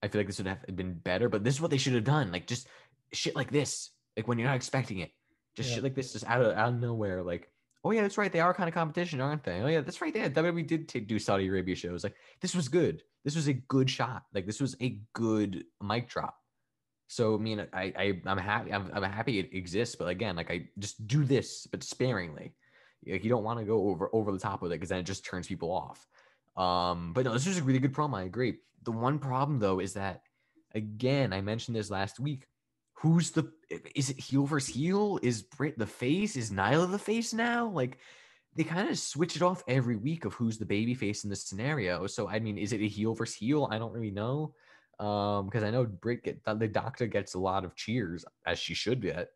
I feel like this would have been better. But this is what they should have done. Like just shit like this, like when you're not expecting it, just shit like this, just out of nowhere. Like, oh yeah, that's right, they are kind of competition, aren't they? Oh yeah, that's right. WWE did do Saudi Arabia shows. Like this was good. This was a good shot. Like this was a good mic drop. So I mean, I'm happy. I'm happy it exists. But again, like I just do this, but sparingly. Like you don't want to go over the top with it because then it just turns people off. But no, this was a really good promo. I agree. The one problem though is that, again, I mentioned this last week. Is it heel versus heel? Is Britt the face? Is Nyla the face now? Like they kind of switch it off every week of who's the baby face in this scenario. So I mean, is it a heel versus heel? I don't really know. Because I know the doctor gets a lot of cheers as she should get.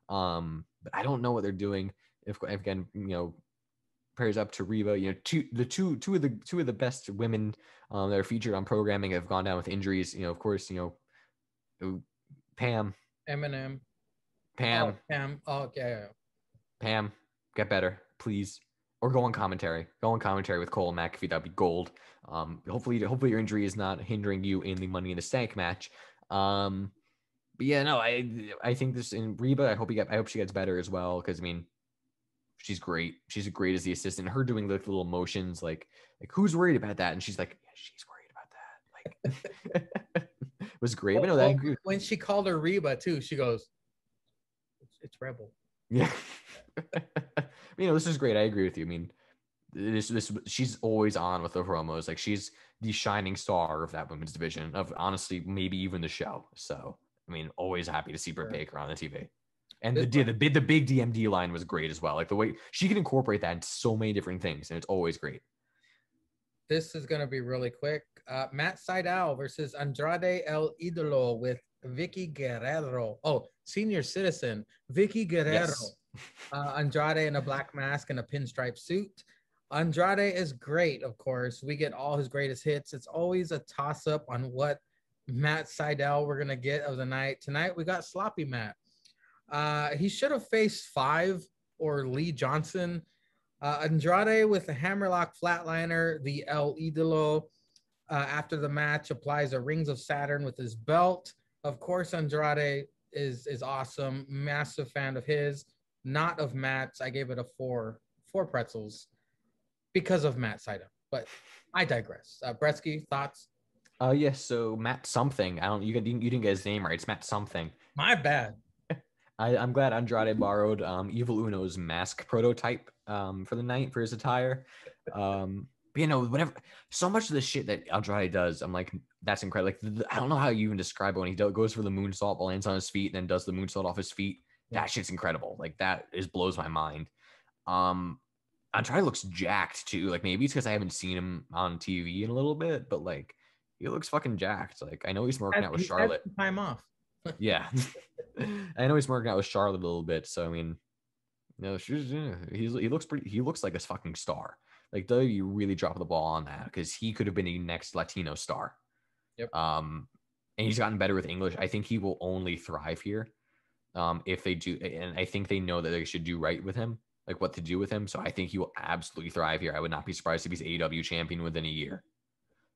But I don't know what they're doing. If again, prayers up to Reba. Two of the best women that are featured on programming have gone down with injuries. Of course, Pam. Eminem. Pam. Oh, Pam. Oh, okay. Pam, get better, please. Or go on commentary. Go on commentary with Cole and McAfee. That'd be gold. Hopefully your injury is not hindering you in the Money in the Stank match. But yeah, no, I think this in Reba. I hope she gets better as well because I mean, she's great. She's great as the assistant. Her doing the little motions, like who's worried about that? And she's like, yeah, she's worried about that. Like, it was great. But no, that when she called her Reba too, she goes, "It's Rebel." Yeah. This is great. I agree with you. I mean, she's always on with the promos. Like she's the shining star of that women's division of honestly, maybe even the show. So, I mean, always happy to see Britt Baker on the TV. And the big DMD line was great as well. Like the way she can incorporate that into so many different things, and it's always great. This is gonna be really quick. Matt Sydal versus Andrade El Idolo with Vicky Guerrero. Oh, senior citizen Vicky Guerrero. Yes. Andrade in a black mask and a pinstripe suit. Andrade is great, of course. We get all his greatest hits. It's always a toss-up on what Matt Sydal we're gonna get of the night. Tonight we got sloppy Matt. He should have faced 5 or Lee Johnson. Andrade with a hammerlock flatliner. The El Idolo after the match applies a Rings of Saturn with his belt. Of course, Andrade is awesome. Massive fan of his, not of Matt's. I gave it a 4 pretzels because of Matt Sydal. But I digress. Brettzky, thoughts? Yes. So Matt something. You didn't get his name right. It's Matt something. My bad. I'm glad Andrade borrowed Evil Uno's mask prototype for the night for his attire. But whatever. So much of the shit that Andrade does, I'm like, that's incredible. Like, I don't know how you even describe it when he goes for the moonsault, lands on his feet, and then does the moonsault off his feet. That shit's incredible. Like that blows my mind. Andrade looks jacked too. Like maybe it's because I haven't seen him on TV in a little bit, but like he looks fucking jacked. Like I know he's working out with Charlotte. Time off. Yeah. I know he's working out with Charlotte a little bit. So I mean, he looks like a fucking star. Like you really dropped the ball on that because he could have been a next Latino star. Yep. And he's gotten better with English. I think he will only thrive here. If they do, and I think they know that they should do right with him, like what to do with him. So I think he will absolutely thrive here. I would not be surprised if he's AEW champion within a year.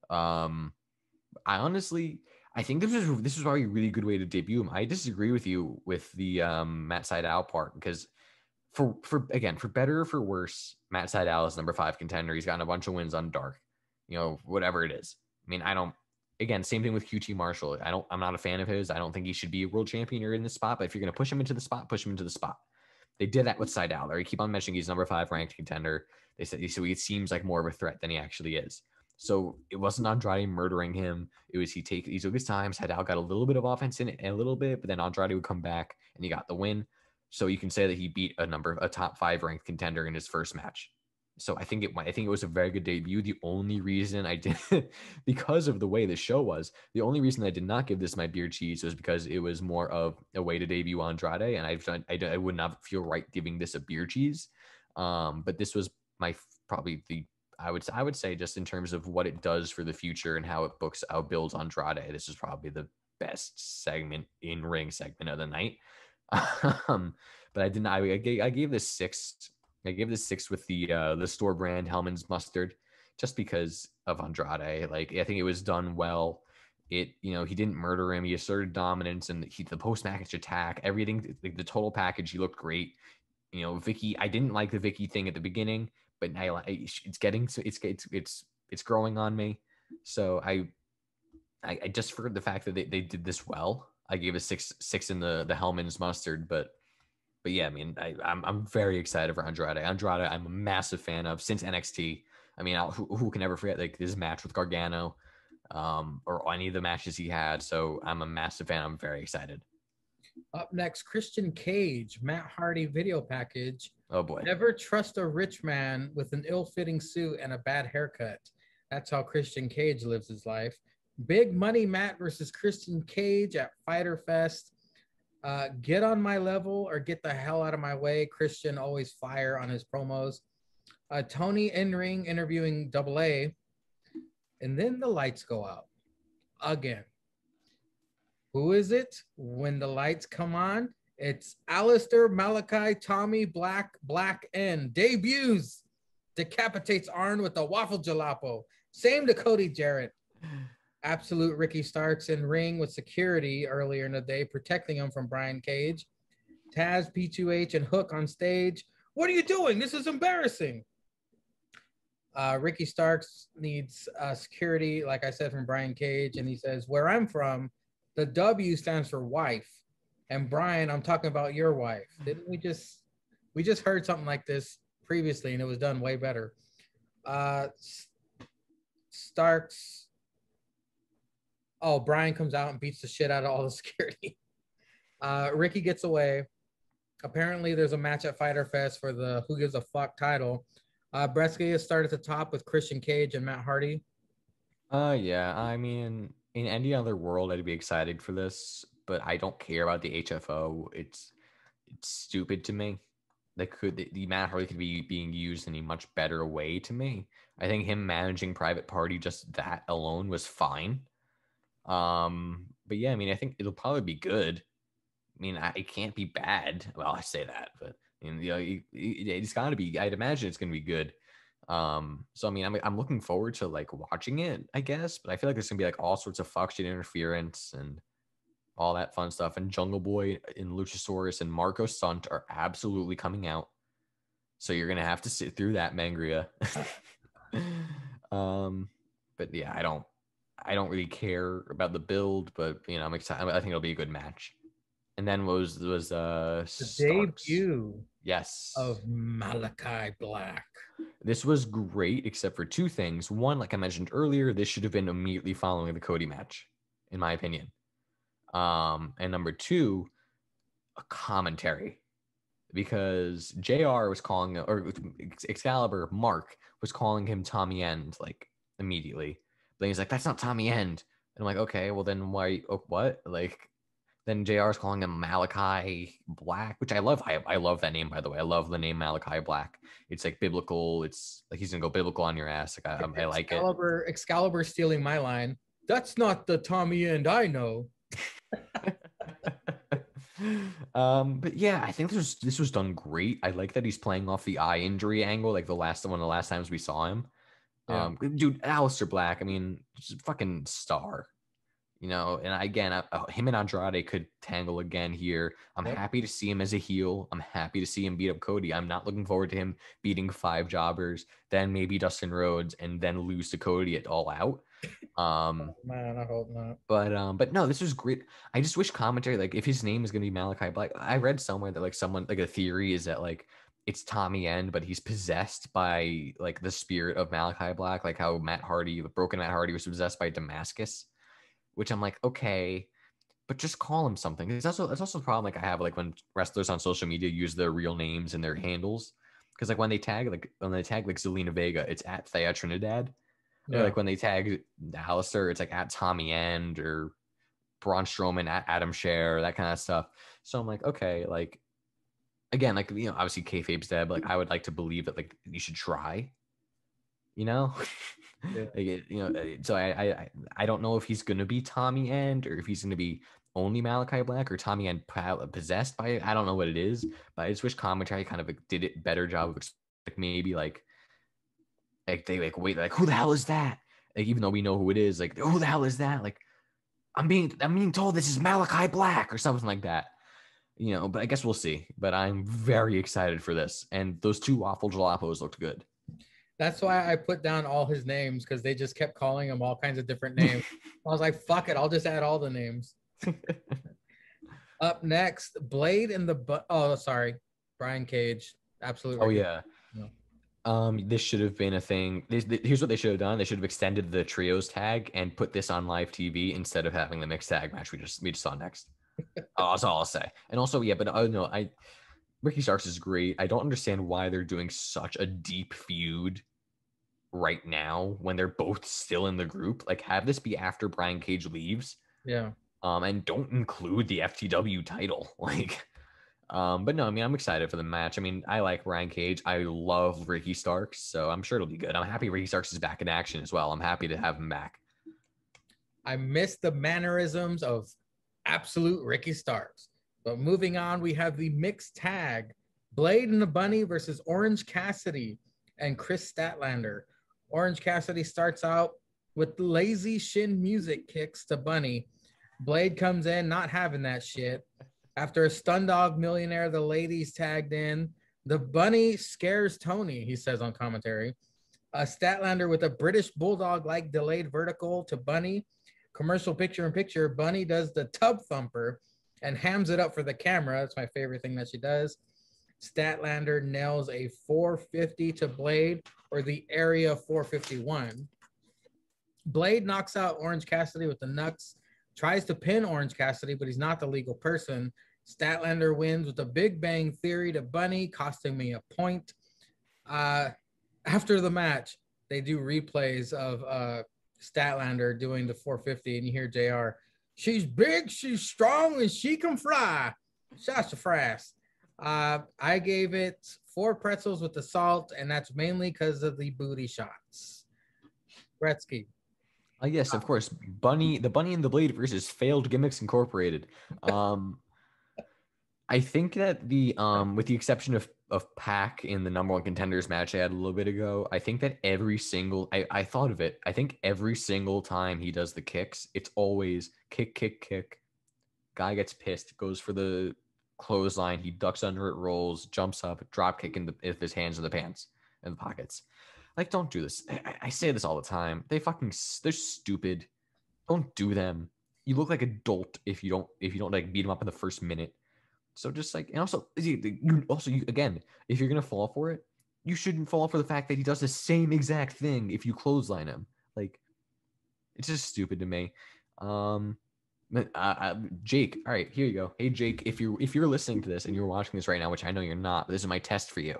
I think this is probably a really good way to debut him. I disagree with you with the Matt Sydal part because for better or for worse, Matt Sydal is number 5 contender. He's gotten a bunch of wins on Dark, whatever it is. I mean, again, same thing with QT Marshall. I'm not a fan of his. I don't think he should be a world champion or in the spot, but if you're going to push him into the spot, push him into the spot. They did that with Sydal. They keep on mentioning he's number 5 ranked contender. They said so he seems like more of a threat than he actually is. So it wasn't Andrade murdering him. It was he took his time. Sydal got a little bit of offense in it, a little bit, but then Andrade would come back and he got the win. So you can say that he beat a top 5 ranked contender in his first match. So I think it was a very good debut. The only reason I did, because of the way the show was, the only reason I did not give this my beer cheese was because it was more of a way to debut Andrade, and I would not feel right giving this a beer cheese. But this was probably the I would say, just in terms of what it does for the future and how it builds Andrade, this is probably the best in ring segment of the night. But I didn't. I gave this 6. I gave this 6 with the store brand Hellman's mustard, just because of Andrade. Like, I think it was done well. He didn't murder him. He asserted dominance, and the post match attack, everything, the total package. He looked great. Vicky. I didn't like the Vicky thing at the beginning, but it's growing on me. So I just for the fact that they did this well, I gave a 6 in the Hellman's mustard, but yeah, I mean, I'm very excited for Andrade. Andrade, I'm a massive fan of since NXT. I mean, who can ever forget like this match with Gargano, or any of the matches he had. So I'm a massive fan. I'm very excited. Up next, Christian Cage, Matt Hardy video package. Oh boy. Never trust a rich man with an ill-fitting suit and a bad haircut. That's how Christian Cage lives his life. Big Money Matt versus Christian Cage at Fyter Fest. Get on my level or get the hell out of my way. Christian always fire on his promos. Tony in ring interviewing Double A, and then the lights go out again. Who is it when the lights come on? It's Alistair, Malachi, Tommy, Black N. Debuts, decapitates Arn with the waffle jalapeno. Same to Cody Jarrett. Absolute Ricky Starks in ring with security earlier in the day, protecting him from Brian Cage. Taz, P2H, and Hook on stage. What are you doing? This is embarrassing. Ricky Starks needs security, like I said, from Brian Cage, and he says, where I'm from, the W stands for wife. And Brian, I'm talking about your wife. Didn't we just heard something like this previously, and it was done way better. Starks. Oh, Brian comes out and beats the shit out of all the security. Ricky gets away. Apparently, there's a match at Fyter Fest for the Who Gives a Fuck title. Brettzky has started at the top with Christian Cage and Matt Hardy. Yeah. I mean, in any other world, I'd be excited for this, but I don't care about the HFO. It's stupid to me. The Matt Hardy could be being used in a much better way to me. I think him managing Private Party, just that alone was fine. But yeah, I mean, I think it'll probably be good. I mean, it can't be bad. Well, I say that, but it's got to be. I'd imagine it's going to be good. So I mean, I'm looking forward to like watching it, I guess. But I feel like there's going to be like all sorts of fuck shit interference and all that fun stuff. And Jungle Boy and Luchasaurus and Marco Stunt are absolutely coming out. So you're going to have to sit through that, Mangria. But yeah, I don't really care about the build, but I'm excited. I think it'll be a good match. And then was the Starks. debut, yes, of Malachi Black. This was great, except for 2 things. One, like I mentioned earlier, this should have been immediately following the Cody match, in my opinion. And number 2, a commentary, because JR was calling, or Excalibur Mark was calling him Tommy End like immediately. Then he's like, that's not Tommy End. And I'm like, okay, well then why? Oh, what? Like, then JR is calling him Malachi Black, which I love. I love that name, by the way. I love the name Malachi Black. It's like biblical. It's like he's gonna go biblical on your ass. Like I like it. Excalibur stealing my line. That's not the Tommy End I know. But yeah, I think this was done great. I like that he's playing off the eye injury angle, like one of the last times we saw him. Yeah. Dude, Aleister Black, I mean, just a fucking star, and again, him and Andrade could tangle again here. I'm happy to see him as a heel. I'm happy to see him beat up Cody. I'm not looking forward to him beating 5 jobbers, then maybe Dustin Rhodes, and then lose to Cody at All Out. Man, I hope not. But no, this was great. I just wish commentary, like if his name is gonna be Malachi Black. I read somewhere that like someone, like a theory is that like it's Tommy End, but he's possessed by like the spirit of Malachi Black, like how the broken Matt Hardy was possessed by Damascus, which I'm like, okay, but just call him something. It's also the problem like I have like when wrestlers on social media use their real names and their handles. because like when they tag like Zelina Vega, it's at Thea Trinidad. Or Yeah. like when they tag Alistair, it's like at Tommy End or Braun Strowman at Adam Scherr, that kind of stuff. So I'm like, okay, like again, like obviously kayfabe's dead, but like I would like to believe that like you should try, Yeah. So I don't know if he's gonna be Tommy End or if he's gonna be only Malachi Black or Tommy End possessed by it. I don't know what it is, but I just wish commentary kind of like, did it better job of like maybe like they like wait like who the hell is that, like even though we know who it is, like who the hell is that, like I'm being told this is Malachi Black or something like that. But I guess we'll see. But I'm very excited for this. And those two waffle jalapenos looked good. That's why I put down all his names, because they just kept calling him all kinds of different names. I was like, fuck it, I'll just add all the names. Up next, Blade and Brian Cage. Absolutely. Oh yeah. This should have been a thing. Here's what they should have done. They should have extended the trios tag and put this on live TV instead of having the mixed tag match we just saw next. That's all I'll say. And also, yeah, but no, Ricky Starks is great. I don't understand why they're doing such a deep feud right now when they're both still in the group. Like, have this be after Brian Cage leaves. Yeah. And don't include the FTW title. Like, but no, I mean, I'm excited for the match. I mean, I like Brian Cage. I love Ricky Starks, so I'm sure it'll be good. I'm happy Ricky Starks is back in action as well. I'm happy to have him back. I miss the mannerisms of absolute Ricky Starks. But moving on, we have the mixed tag, Blade and the Bunny versus Orange Cassidy and Chris Statlander. Orange Cassidy starts out with lazy shin music kicks to Bunny. Blade comes in, not having that shit. After a stun dog millionaire, the ladies tagged in. The Bunny scares Tony, he says on commentary. Statlander with a British Bulldog-like delayed vertical to Bunny. Commercial picture-in-picture, Bunny does the tub thumper and hams it up for the camera. That's my favorite thing that she does. Statlander nails a 450 to Blade, or the area 451. Blade knocks out Orange Cassidy with the Nuts, tries to pin Orange Cassidy, but he's not the legal person. Statlander wins with a Big Bang Theory to Bunny, costing me a point. After the match, they do replays of Statlander doing the 450, and you hear JR, she's big, she's strong, and she can fly. Shots to Frass. I gave it 4 pretzels with the salt, and that's mainly because of the booty shots. Brettzky. Yes, of course. The Bunny and the Blade versus Failed Gimmicks Incorporated. I think that the with the exception of Pac in the number 1 contenders match I had a little bit ago, I think that every single I thought of it. I think every single time he does the kicks, it's always kick, kick, kick. Guy gets pissed, goes for the clothesline, he ducks under it, rolls, jumps up, drop kick with his hands in the pants, in the pockets. Like, don't do this. I say this all the time. They're stupid. Don't do them. You look like a dolt if you don't like beat him up in the first minute. So just like, and also again, if you're gonna fall for it, you shouldn't fall for the fact that he does the same exact thing if you clothesline him. Like, it's just stupid to me. Jake, all right, here you go. Hey Jake, if you're listening to this and you're watching this right now, which I know you're not, but this is my test for you.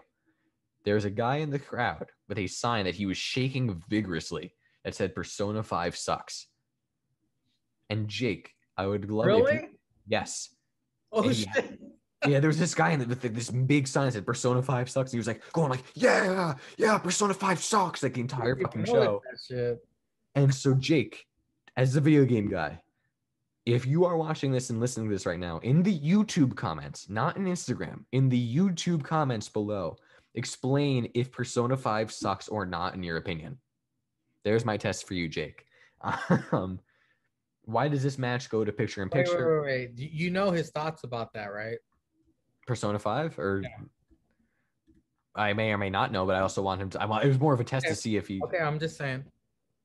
There's a guy in the crowd with a sign that he was shaking vigorously that said Persona 5 sucks. And Jake, I would love Really? Yes. Oh, shit. Yeah, there was this guy with this big sign that said Persona 5 sucks. And he was like going like, yeah, Persona 5 sucks, like the entire fucking show. That shit. And so Jake, as a video game guy, if you are watching this and listening to this right now, in the YouTube comments, not in Instagram, in the YouTube comments below, explain if Persona 5 sucks or not in your opinion. There's my test for you, Jake. Why does this match go to picture-in-picture? Wait. You know his thoughts about that, right? Persona 5? Or yeah. I may or may not know, but I also want him to. It was more of a test to see if he. Okay, I'm just saying.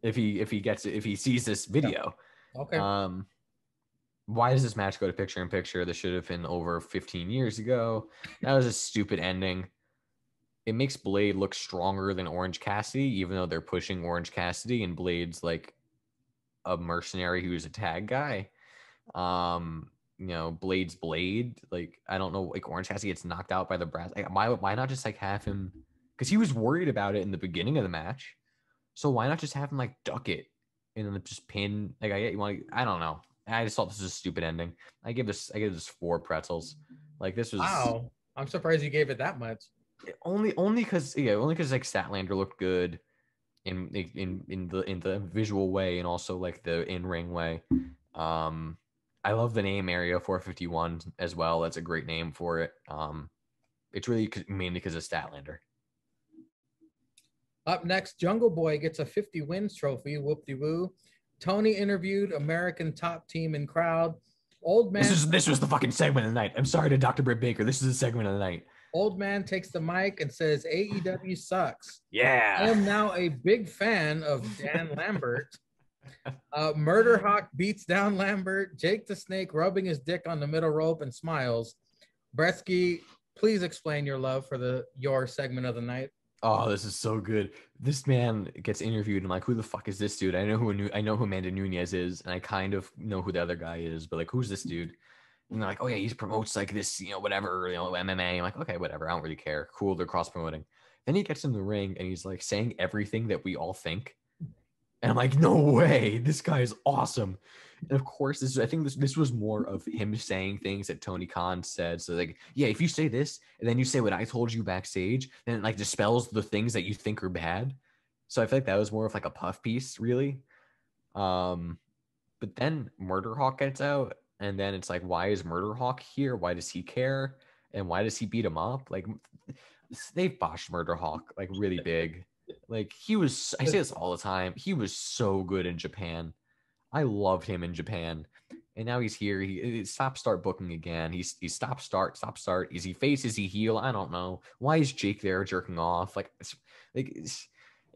If he sees this video. Yeah. Okay. Why does this match go to picture-in-picture? This should have been over 15 years ago. That was a stupid ending. It makes Blade look stronger than Orange Cassidy, even though they're pushing Orange Cassidy, and Blade's like a mercenary who's a tag guy. Blade's blade. Like, I don't know, like Orange Cassidy gets knocked out by the brass. Like, why not just like have him? Because he was worried about it in the beginning of the match. So why not just have him like duck it and then just pin? Like, I don't know. I just thought this was a stupid ending. I give this 4 pretzels. Like, this was Wow. I'm surprised you gave it that much. only because like Statlander looked good in the visual way and also like the in-ring way. I love the name Area 451 as well. That's a great name for it. It's really mainly because of Statlander. Up next, Jungle Boy gets a 50 wins trophy. Whoop-de-woo. Tony interviewed American Top Team and crowd. Old man. This was the fucking segment of the night. I'm sorry to Dr. Britt Baker. This is the segment of the night. Old man takes the mic and says, AEW sucks. Yeah. I am now a big fan of Dan Lambert. Murder Hawk beats down Lambert. Jake the Snake rubbing his dick on the middle rope and smiles. Brettzky, please explain your love for your segment of the night. Oh, this is so good. This man gets interviewed and I'm like, who the fuck is this dude? I know who Amanda Nunes is, and I kind of know who the other guy is, but like, who's this dude? And they're like, oh yeah, he promotes like this, whatever, MMA. I'm like, okay, whatever. I don't really care. Cool, they're cross promoting. Then he gets in the ring and he's like saying everything that we all think. And I'm like, no way, this guy is awesome. And of course, I think this was more of him saying things that Tony Khan said. So like, yeah, if you say this and then you say what I told you backstage, then it like dispels the things that you think are bad. So I feel like that was more of like a puff piece, really. But then Murder Hawk gets out, and then it's like, why is Murder Hawk here? Why does he care? And why does he beat him up? Like, they've botched Murder Hawk like really big. Like, I say this all the time, he was so good in Japan. I loved him in Japan. And now he's here. He start booking again. He's stop start. Is he face? Is he heel? I don't know. Why is Jake there jerking off? It's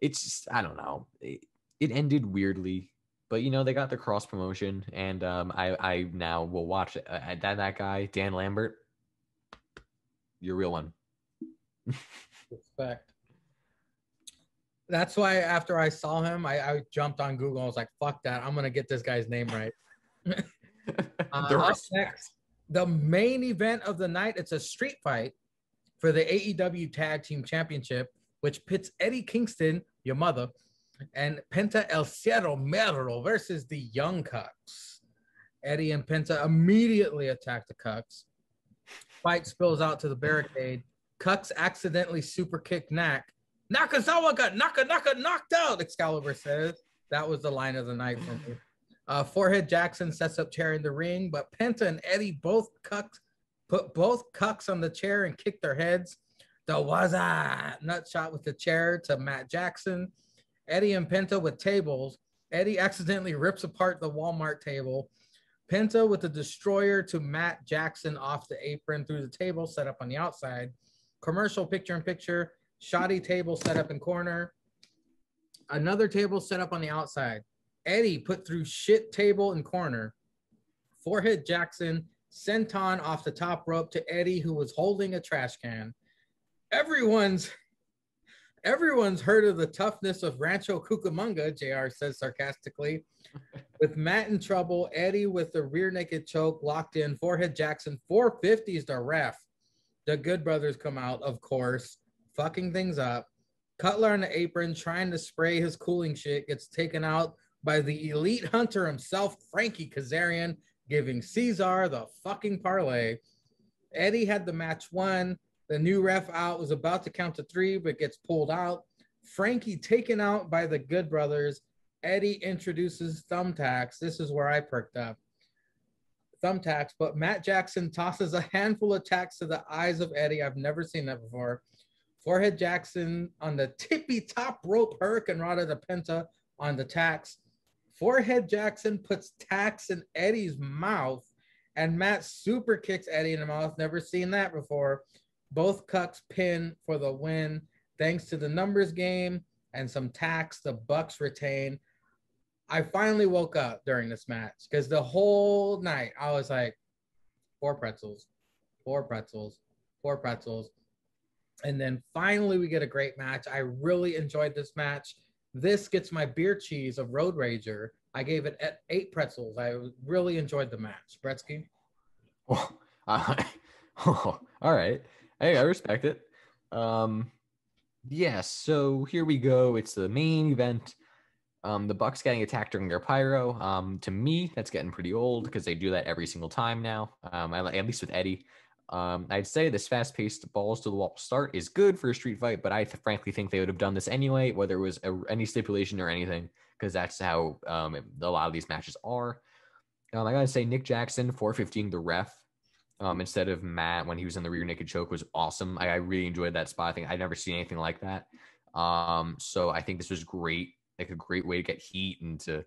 just, I don't know. It ended weirdly, but they got the cross promotion, and I now will watch it. That guy Dan Lambert, you're a real one. Respect. That's why after I saw him, I jumped on Google. I was like, fuck that. I'm going to get this guy's name right. Up next, the main event of the night, it's a street fight for the AEW Tag Team Championship, which pits Eddie Kingston, your mother, and Penta El Cielo Mero versus the Young Cucks. Eddie and Penta immediately attack the Cucks. Fight spills out to the barricade. Cucks accidentally super kick Knack. Nakazawa got knocked out, Excalibur says. That was the line of the night for me. Forehead Jackson sets up chair in the ring, but Penta and Eddie put both cucks on the chair and kick their heads. The Waza nut shot with the chair to Matt Jackson. Eddie and Penta with tables. Eddie accidentally rips apart the Walmart table. Penta with the destroyer to Matt Jackson off the apron through the table set up on the outside. Commercial picture-in-picture. Shoddy table set up in corner. Another table set up on the outside. Eddie put through shit table in corner. Forehead Jackson senton off the top rope to Eddie, who was holding a trash can. Everyone's heard of the toughness of Rancho Cucamonga, JR says sarcastically. With Matt in trouble, Eddie with the rear naked choke locked in. Forehead Jackson 450s the ref. The Good Brothers come out, of course, fucking things up. Cutler on the apron trying to spray his cooling shit gets taken out by the elite hunter himself, Frankie Kazarian, giving Ceizar the fucking parlay. Eddie had the match won. The new ref out was about to count to 3, but gets pulled out. Frankie taken out by the Good Brothers. Eddie introduces thumbtacks. This is where I perked up. Thumbtacks, but Matt Jackson tosses a handful of tacks to the eyes of Eddie. I've never seen that before. Forehead Jackson on the tippy top rope Hurricane Rana to Penta on the tacks. Forehead Jackson puts tacks in Eddie's mouth, and Matt super kicks Eddie in the mouth. Never seen that before. Both cucks pin for the win. Thanks to the numbers game and some tacks, the Bucks retain. I finally woke up during this match because the whole night I was like, 4 pretzels, 4 pretzels, 4 pretzels. And then finally we get a great match. I really enjoyed this match. This gets my beer cheese of Road Rager. I gave it at 8 pretzels. I really enjoyed the match. Brettzky? Oh, oh, all right. Hey, I respect it. Yeah, so here we go. It's the main event. The Bucks getting attacked during their pyro. To me, that's getting pretty old because they do that every single time now. At least with Eddie. I'd say this fast-paced balls to the wall start is good for a street fight, but I frankly think they would have done this anyway, whether it was any stipulation or anything, because that's how a lot of these matches are. I gotta say, Nick Jackson 415 the ref instead of Matt when he was in the rear naked choke was awesome. I really enjoyed that spot. I think I'd never seen anything like that. So I think this was great, like a great way to get heat and to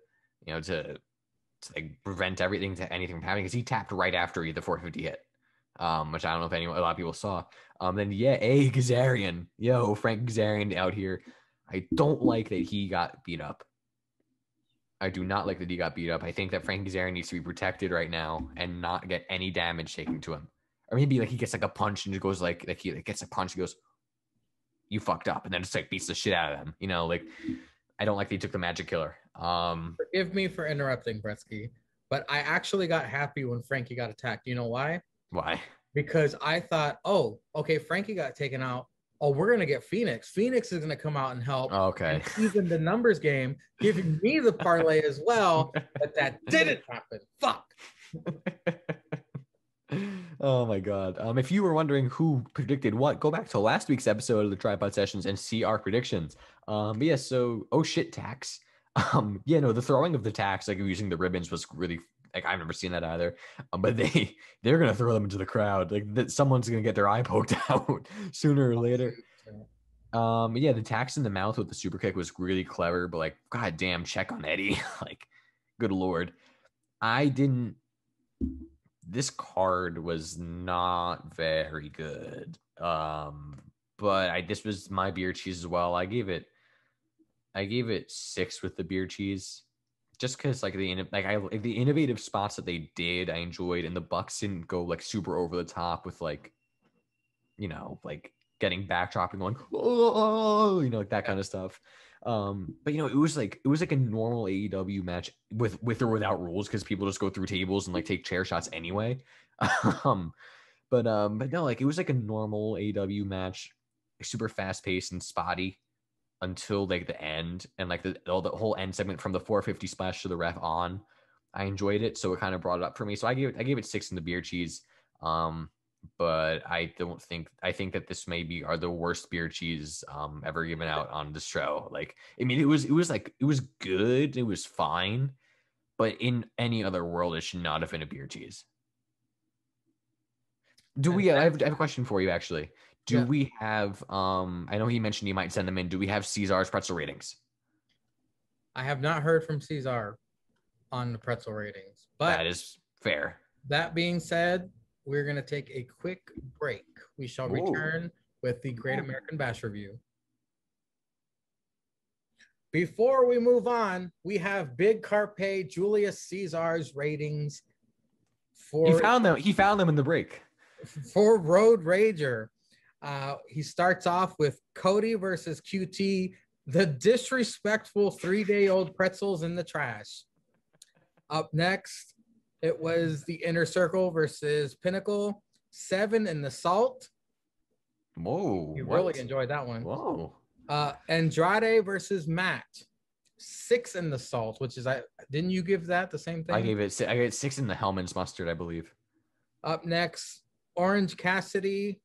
like prevent anything from happening, because he tapped right after the 450 hit. Which I don't know if a lot of people saw. Then Kazarian. Yo, Frank Kazarian out here. I don't like that he got beat up. I do not like that he got beat up. I think that Frank Kazarian needs to be protected right now and not get any damage taken to him. Or maybe like he gets like a punch and it goes like he gets a punch, he goes, "You fucked up," and then just like beats the shit out of them. Like I don't like that he took the magic killer. Forgive me for interrupting, Brettzky, but I actually got happy when Frankie got attacked. You know why? Why? Because I thought, oh, okay, Frankie got taken out. Oh, we're going to get Phoenix. Phoenix is going to come out and help. Okay. And even the numbers game, giving me the parlay as well, but that didn't happen. Fuck. Oh, my God. If you were wondering who predicted what, go back to last week's episode of the Tripod Sessions and see our predictions. But yeah, so, oh shit, tax. The throwing of the tax, like using the ribbons, was really, like, I've never seen that either. But they're gonna throw them into the crowd. Like that, someone's gonna get their eye poked out sooner or later. The tax in the mouth with the super kick was really clever, but like, god damn, check on Eddie. Like, good lord. This card was not very good. But this was my beer cheese as well. I gave it 6 with the beer cheese, just because like the innovative spots that they did I enjoyed, and the Bucks didn't go like super over the top with like getting backdrop and going like that kind of stuff. But it was like a normal AEW match with or without rules, because people just go through tables and like take chair shots anyway. But no, like it was like a normal AEW match, super fast paced and spotty until like the end, and like the whole end segment from the 450 splash to the ref on. I enjoyed it, so it kind of brought it up for me. So I gave it 6 in the beer cheese. But I think that this maybe are the worst beer cheese ever given out on the show. Like, I mean, it was good, it was fine, but in any other world it should not have been a beer cheese. I have a question for you, actually. Do we have I know he mentioned you might send them in. Do we have Ceizar's pretzel ratings? I have not heard from Ceizar on the pretzel ratings, but that is fair. That being said, we're going to take a quick break. We shall return with the Great American Bash review. Before we move on, we have Big Carpe Julius Caesar's ratings for he found them in the break for Road Rager. He starts off with Cody versus QT, the disrespectful 3-day-old pretzels in the trash. Up next, it was the Inner Circle versus Pinnacle, 7 in the salt. Whoa. You really enjoyed that one. Whoa. Andrade versus Matt, 6 in the salt, which is, didn't you give that the same thing? I gave it 6 in the Hellman's mustard, I believe. Up next, Orange Cassidy.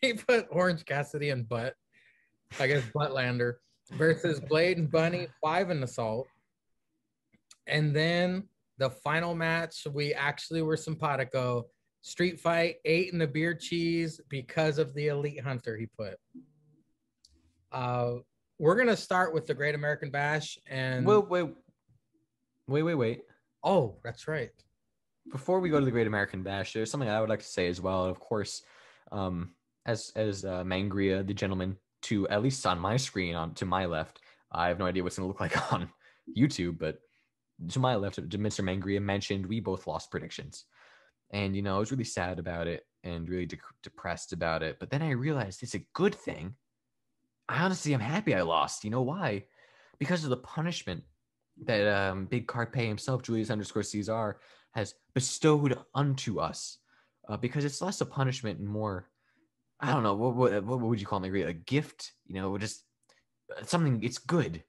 He put Orange Cassidy in butt. I guess Buttlander versus Blade and Bunny, 5 in the salt. And then the final match, we actually were simpatico. Street fight, 8 in the beer cheese because of the Elite Hunter he put. We're going to start with the Great American Bash. And wait. Oh, that's right. Before we go to the Great American Bash, there's something I would like to say as well. Of course, as Mangria, the gentleman, to at least on my screen, to my left, I have no idea what's going to look like on YouTube, but to my left, Mr. Mangria mentioned we both lost predictions. And, I was really sad about it and really depressed about it. But then I realized it's a good thing. I honestly am happy I lost. You know why? Because of the punishment that Big Carpe himself, Julius _Caesar, has bestowed unto us, because it's less a punishment and more, I don't know, what would you call me? A gift, just something. It's good.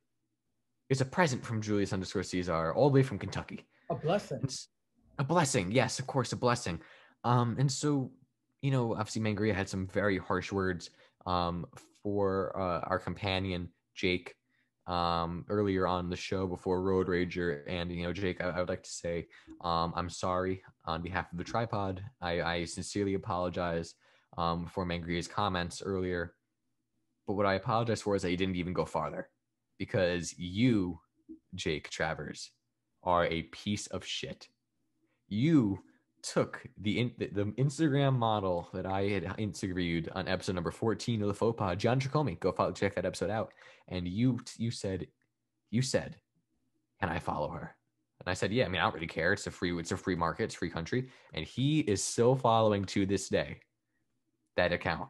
It's a present from Julius_Caesar, all the way from Kentucky. A blessing. It's a blessing, yes, of course, a blessing. And so, obviously Mangria had some very harsh words for our companion Jake earlier on the show before Road Rager. And Jake, I would like to say I'm sorry on behalf of the tripod. I sincerely apologize for Mangria's comments earlier, but what I apologize for is that he didn't even go farther, because you, Jake Travers, are a piece of shit. You took the Instagram model that I had interviewed on episode number 14 of the Faux Pod, John Tricome. Go check that episode out. And you said, can I follow her? And I said, yeah. I mean, I don't really care. It's a free market. It's a free country. And he is still following to this day that account.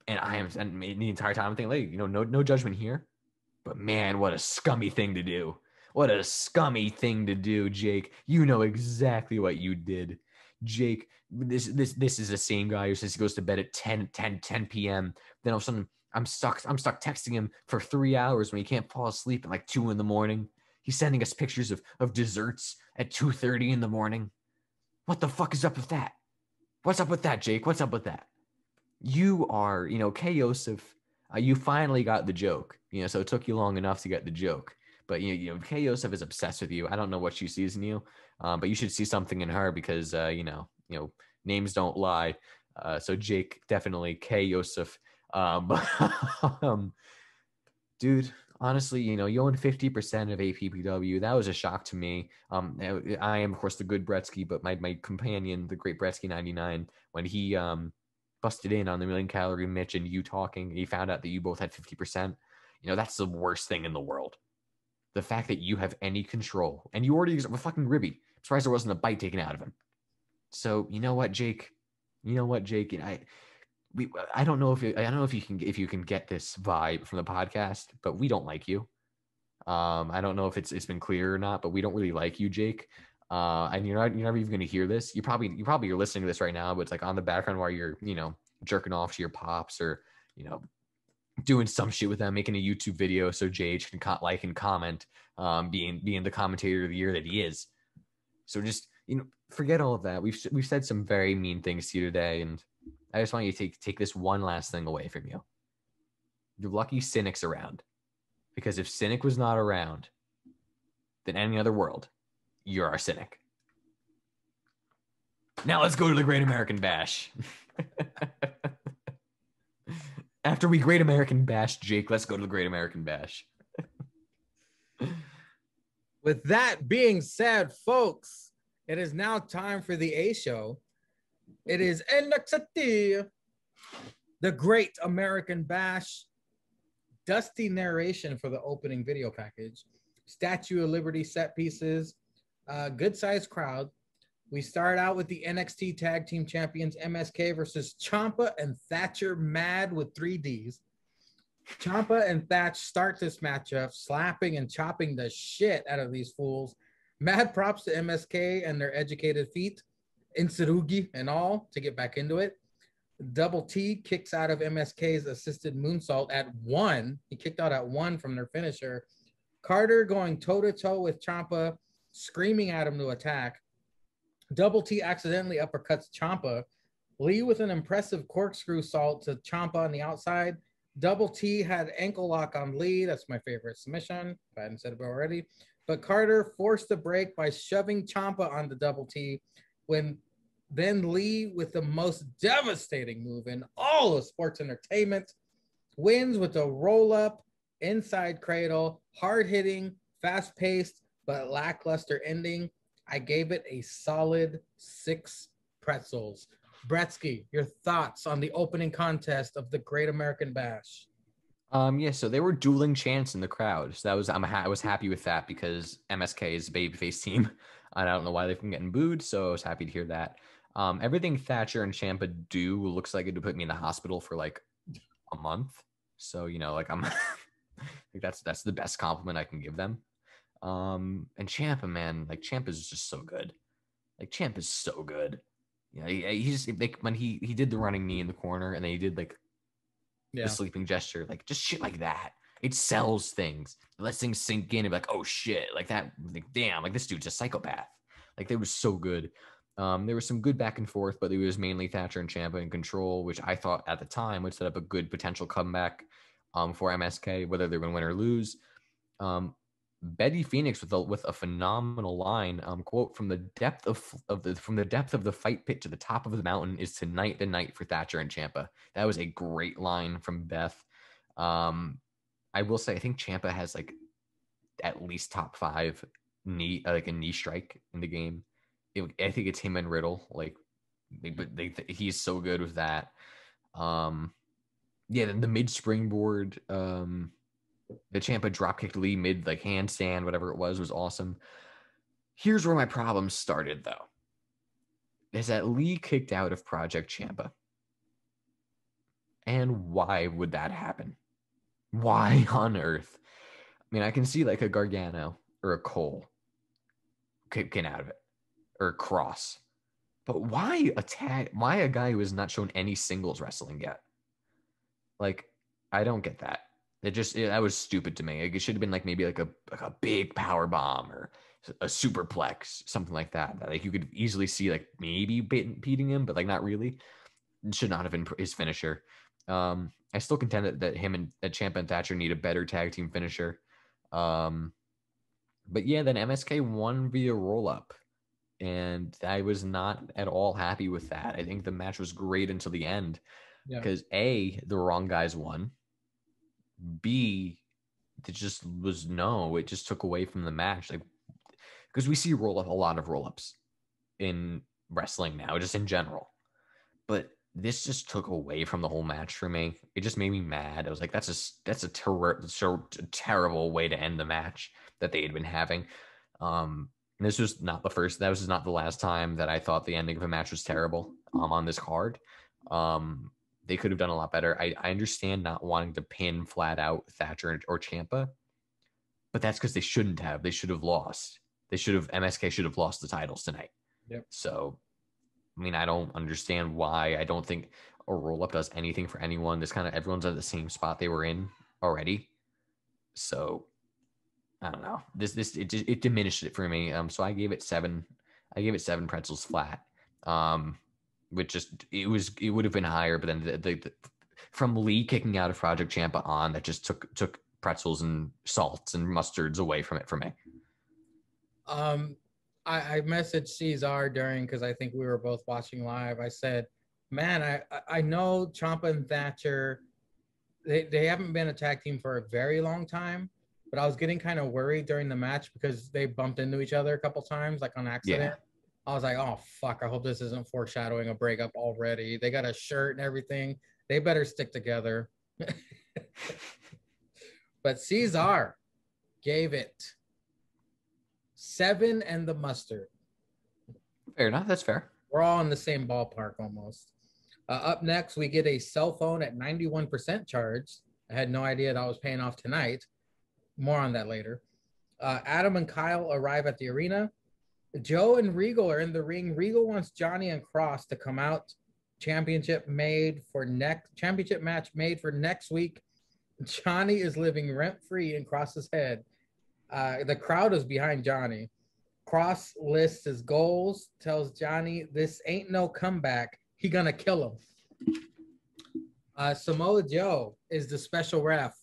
And I am, and the entire time I'm thinking, like, no judgment here. But man, what a scummy thing to do. What a scummy thing to do, Jake. You know exactly what you did. Jake, this is the same guy who says he goes to bed at 10 p.m. Then all of a sudden, I'm stuck texting him for 3 hours when he can't fall asleep at like 2 a.m. He's sending us pictures of desserts at 2:30 a.m. What the fuck is up with that? What's up with that, Jake? What's up with that? You are, Kei Yosef, you finally got the joke. So it took you long enough to get the joke. But Kei Yosef is obsessed with you. I don't know what she sees in you, but you should see something in her, because names don't lie. So Jake, definitely Kei Yosef. Dude, honestly, you own 50% of APPW. That was a shock to me. I am, of course, the good Brettzky, but my companion, the great brettzky 99, when he busted in on the million calorie Mitch and you talking, he found out that you both had 50%. That's the worst thing in the world. The fact that you have any control, and you already were fucking ribby. I'm surprised there wasn't a bite taken out of him. So you know what, Jake? I don't know if you can get this vibe from the podcast, but we don't like you. I don't know if it's been clear or not, but we don't really like you, Jake. And you're never even going to hear this. You probably are listening to this right now, but it's like on the background while you're jerking off to your pops, or doing some shit with them, making a YouTube video so JH can like and comment, being the commentator of the year that he is. So just forget all of that. We've said some very mean things to you today, and I just want you to take this one last thing away from you. You're lucky Cynic's around, because if Cynic was not around, then any other world, you're our Cynic. Now let's go to the Great American Bash. After we Great American Bash Jake, let's go to the Great American Bash. With that being said, folks, it is now time for the A show. It is NXT, the Great American Bash. Dusty narration for the opening video package. Statue of Liberty set pieces. Good sized crowd. We start out with the NXT Tag Team Champions MSK versus Ciampa and Thatcher Mad with 3 Ds. Ciampa and Thatch start this matchup, slapping and chopping the shit out of these fools. Mad props to MSK and their educated feet, Insurugi and all, to get back into it. Double T kicks out of MSK's assisted moonsault at 1. He kicked out at 1 from their finisher. Carter going toe-to-toe with Ciampa, screaming at him to attack. Double T accidentally uppercuts Ciampa. Lee with an impressive corkscrew salt to Ciampa on the outside. Double T had ankle lock on Lee. That's my favorite submission, if I hadn't said it already. But Carter forced the break by shoving Ciampa on the Double T, when then Lee, with the most devastating move in all of sports entertainment, wins with a roll-up, inside cradle, hard-hitting, fast-paced, but lackluster ending. I gave it a solid 6 pretzels. Brettzky, your thoughts on the opening contest of the Great American Bash? So they were dueling chants in the crowd. So that was I was happy with that, because MSK is a babyface team. I don't know why they've been getting booed, so I was happy to hear that. Everything Thatcher and Ciampa do looks like it would put me in the hospital for like a month. So I'm like that's the best compliment I can give them. And Ciampa, man, like Ciampa's just so good. Like Champ is so good. Yeah, he just like when he did the running knee in the corner and then he did like the sleeping gesture, like just shit like that. It sells things. It lets things sink in and be like, oh shit, like that, like damn, like this dude's a psychopath. Like they were so good. There was some good back and forth, but it was mainly Thatcher and Ciampa in control, which I thought at the time would set up a good potential comeback for MSK, whether they're going to win or lose. Betty Phoenix with a phenomenal line. Quote, from the depth of the fight pit to the top of the mountain is tonight the night for Thatcher and Ciampa. That was a great line from Beth. I will say I think Ciampa has like at least top 5 knee like a knee strike in the game. I think it's him and Riddle. Like, he's so good with that. Then the mid springboard. The Ciampa dropkicked Lee mid like handstand, whatever it was awesome. Here's where my problems started though. Is that Lee kicked out of Project Ciampa. And why would that happen? Why on earth? I mean, I can see like a Gargano or a Cole kicking out of it. Or a Cross. But why a guy who has not shown any singles wrestling yet? Like, I don't get that. That was stupid to me. Like, it should have been like maybe like a big power bomb or a superplex, something like that. Like you could easily see like maybe beating him, but like not really. It should not have been his finisher. I still contend that him and Ciampa and Thatcher need a better tag team finisher. But yeah, then MSK won via roll up, and I was not at all happy with that. I think the match was great until the end because A, the wrong guys won. B, it just took away from the match. Like, because we see a lot of roll-ups in wrestling now, just in general. But this just took away from the whole match for me. It just made me mad. I was like, that's a terrible way to end the match that they had been having. This was not the first. That was not the last time that I thought the ending of a match was terrible on this card. They could have done a lot better. I understand not wanting to pin flat out Thatcher or Ciampa, but that's because they shouldn't have. They should have lost. MSK should have lost the titles tonight. Yep. So, I mean, I don't understand why. I don't think a roll up does anything for anyone. Everyone's at the same spot they were in already. So, I don't know. It diminished it for me. So I gave it 7. I gave it 7 pretzels flat. It would have been higher, but then the from Lee kicking out of Project Ciampa on, that just took pretzels and salts and mustards away from it for me. I messaged Ceizar because I think we were both watching live. I said, man, I know Ciampa and Thatcher, they haven't been a tag team for a very long time, but I was getting kind of worried during the match because they bumped into each other a couple times, like on accident. Yeah. I was like, oh, fuck, I hope this isn't foreshadowing a breakup already. They got a shirt and everything. They better stick together. But Ceizar gave it 7 and the mustard. Fair enough. That's fair. We're all in the same ballpark almost. Up next, we get a cell phone at 91% charged. I had no idea that was paying off tonight. More on that later. Adam and Kyle arrive at the arena. Joe and Regal are in the ring. Regal wants Johnny and Cross to come out. Championship match made for next week. Johnny is living rent-free in Cross's head. The crowd is behind Johnny. Cross lists his goals, tells Johnny this ain't no comeback. He gonna kill him. Samoa Joe is the special ref.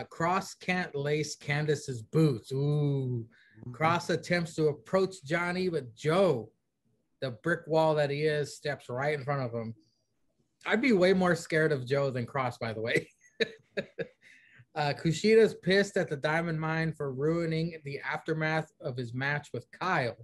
Cross can't lace Candace's boots. Ooh. Cross attempts to approach Johnny, but Joe, the brick wall that he is, steps right in front of him. I'd be way more scared of Joe than Cross, by the way. Kushida's pissed at the Diamond Mine for ruining the aftermath of his match with Kyle.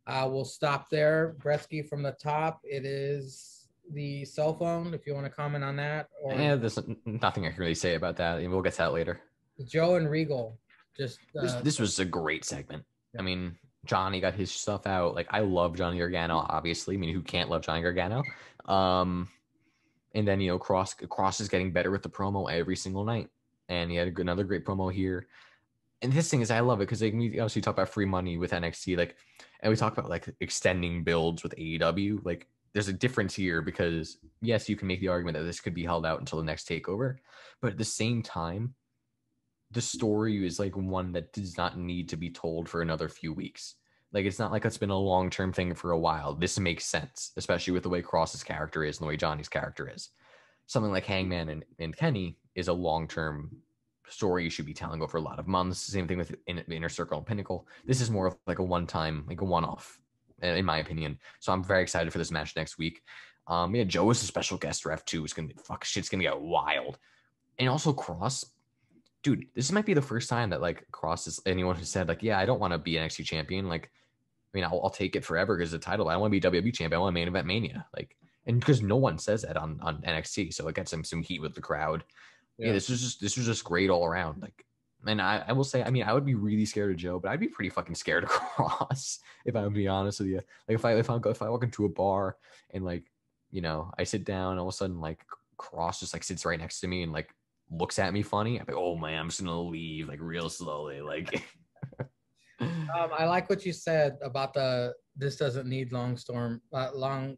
We'll stop there. Brettzky from the top. It is the cell phone, if you want to comment on that. Or there's nothing I can really say about that. We'll get to that later. Joe and Regal. This was a great segment. Yeah. I mean, Johnny got his stuff out. Like, I love Johnny Gargano, obviously. I mean, who can't love Johnny Gargano? And then, Cross is getting better with the promo every single night. And he had another great promo here. and this thing is, I love it because like, we obviously talk about free money with NXT, like, and we talk about like extending builds with AEW. Like, there's a difference here because yes, you can make the argument that this could be held out until the next takeover, but at the same time, the story is like one that does not need to be told for another few weeks. Like, it's not like it's been a long-term thing for a while. This makes sense, especially with the way Cross's character is and the way Johnny's character is. Something like Hangman and Kenny is a long-term story you should be telling over a lot of months. Same thing with Inner Circle and Pinnacle. This is more of like a one-time, like a one-off, in my opinion. So I'm very excited for this match next week. Yeah, Joe is a special guest ref too. It's gonna be shit's gonna get wild. And also Cross, dude, this might be the first time that like Cross is anyone who said like, yeah, I don't want to be NXT champion. Like, I mean, I'll take it forever because the title. I don't want to be WWE champion. I want to main event Mania. Like, and because no one says that on NXT, so it gets some heat with the crowd. Yeah, this was just great all around. Like, and I will say, I mean, I would be really scared of Joe, but I'd be pretty fucking scared of Cross if I would be honest with you. Like, if I walk into a bar and like, you know, I sit down, and all of a sudden like Cross just like sits right next to me and like looks at me funny, I'm like, oh man, I'm just gonna leave like real slowly. Like, I like what you said about this doesn't need long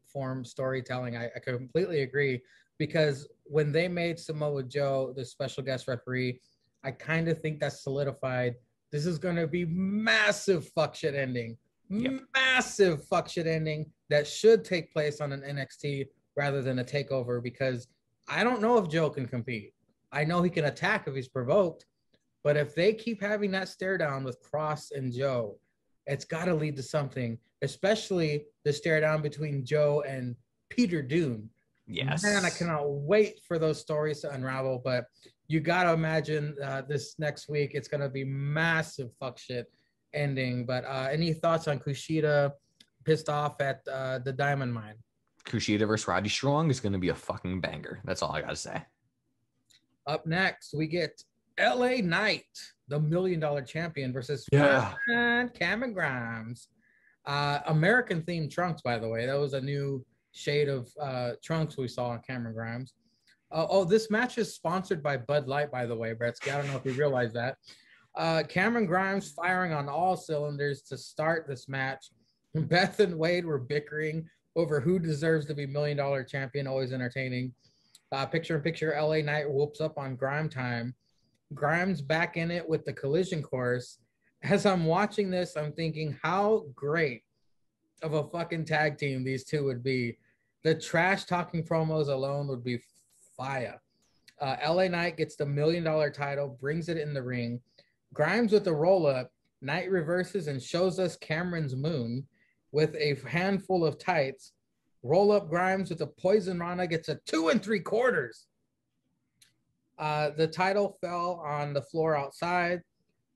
form storytelling. I completely agree, because when they made Samoa Joe the special guest referee, I kind of think that solidified this is going to be massive fuck shit ending. Yep. Massive fuck shit ending that should take place on an NXT rather than a takeover, because I don't know if Joe can compete. I know he can attack if he's provoked, but if they keep having that stare down with Cross and Joe, it's got to lead to something, especially the stare down between Joe and Peter Dune. Yes. Man, I cannot wait for those stories to unravel, but you got to imagine this next week, it's going to be massive fuck shit ending. But any thoughts on Kushida pissed off at the Diamond Mine? Kushida versus Roddy Strong is going to be a fucking banger. That's all I got to say. Up next, we get LA Knight, the $1 Million champion, versus Cameron Grimes. American themed trunks, by the way. That was a new shade of trunks we saw on Cameron Grimes. This match is sponsored by Bud Light, by the way, Brettzky. I don't know if you realize that. Cameron Grimes firing on all cylinders to start this match. Beth and Wade were bickering over who deserves to be $1 Million champion. Always entertaining. Picture-in-picture, LA Knight whoops up on Grime time. Grimes back in it with the collision course. As I'm watching this, I'm thinking how great of a fucking tag team these two would be. The trash talking promos alone would be fire. LA Knight gets the $1 Million title, brings it in the ring. Grimes with the roll up. Knight reverses and shows us Cameron's moon with a handful of tights. Roll up Grimes with a poison Rana, gets a 2 3/4. The title fell on the floor outside.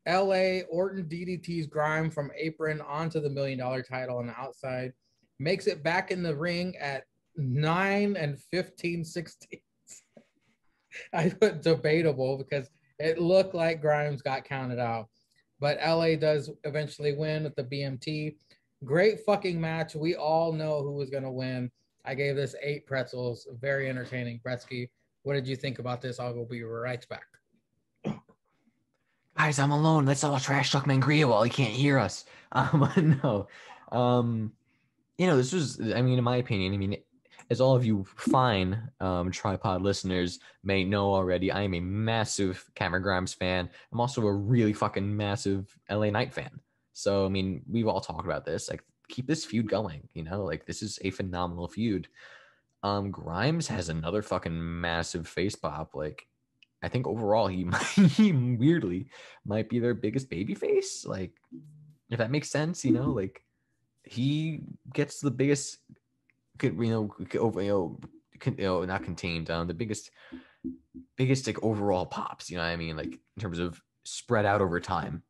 LA Orton DDT's Grime from apron onto the $1 Million title on the outside. Makes it back in the ring at 9 15/16. I put debatable because it looked like Grimes got counted out. But LA does eventually win with the BMT. Great fucking match. We all know who was going to win. I gave this 8 pretzels. Very entertaining. Brettzky, what did you think about this? I'll be right back. Guys, I'm alone. Let's all trash talk Mangria while he can't hear us. No. You know, this was, I mean, in my opinion, as all of you fine tripod listeners may know already, I am a massive Cameron Grimes fan. I'm also a really fucking massive LA Knight fan. So, I mean, we've all talked about this. Like, keep this feud going, you know? Like, this is a phenomenal feud. Grimes has another fucking massive face pop. Like, I think overall he weirdly might be their biggest baby face. Like, if that makes sense, you know? Like, he gets the biggest, not contained, the biggest like overall pops, you know what I mean? Like, in terms of spread out over time.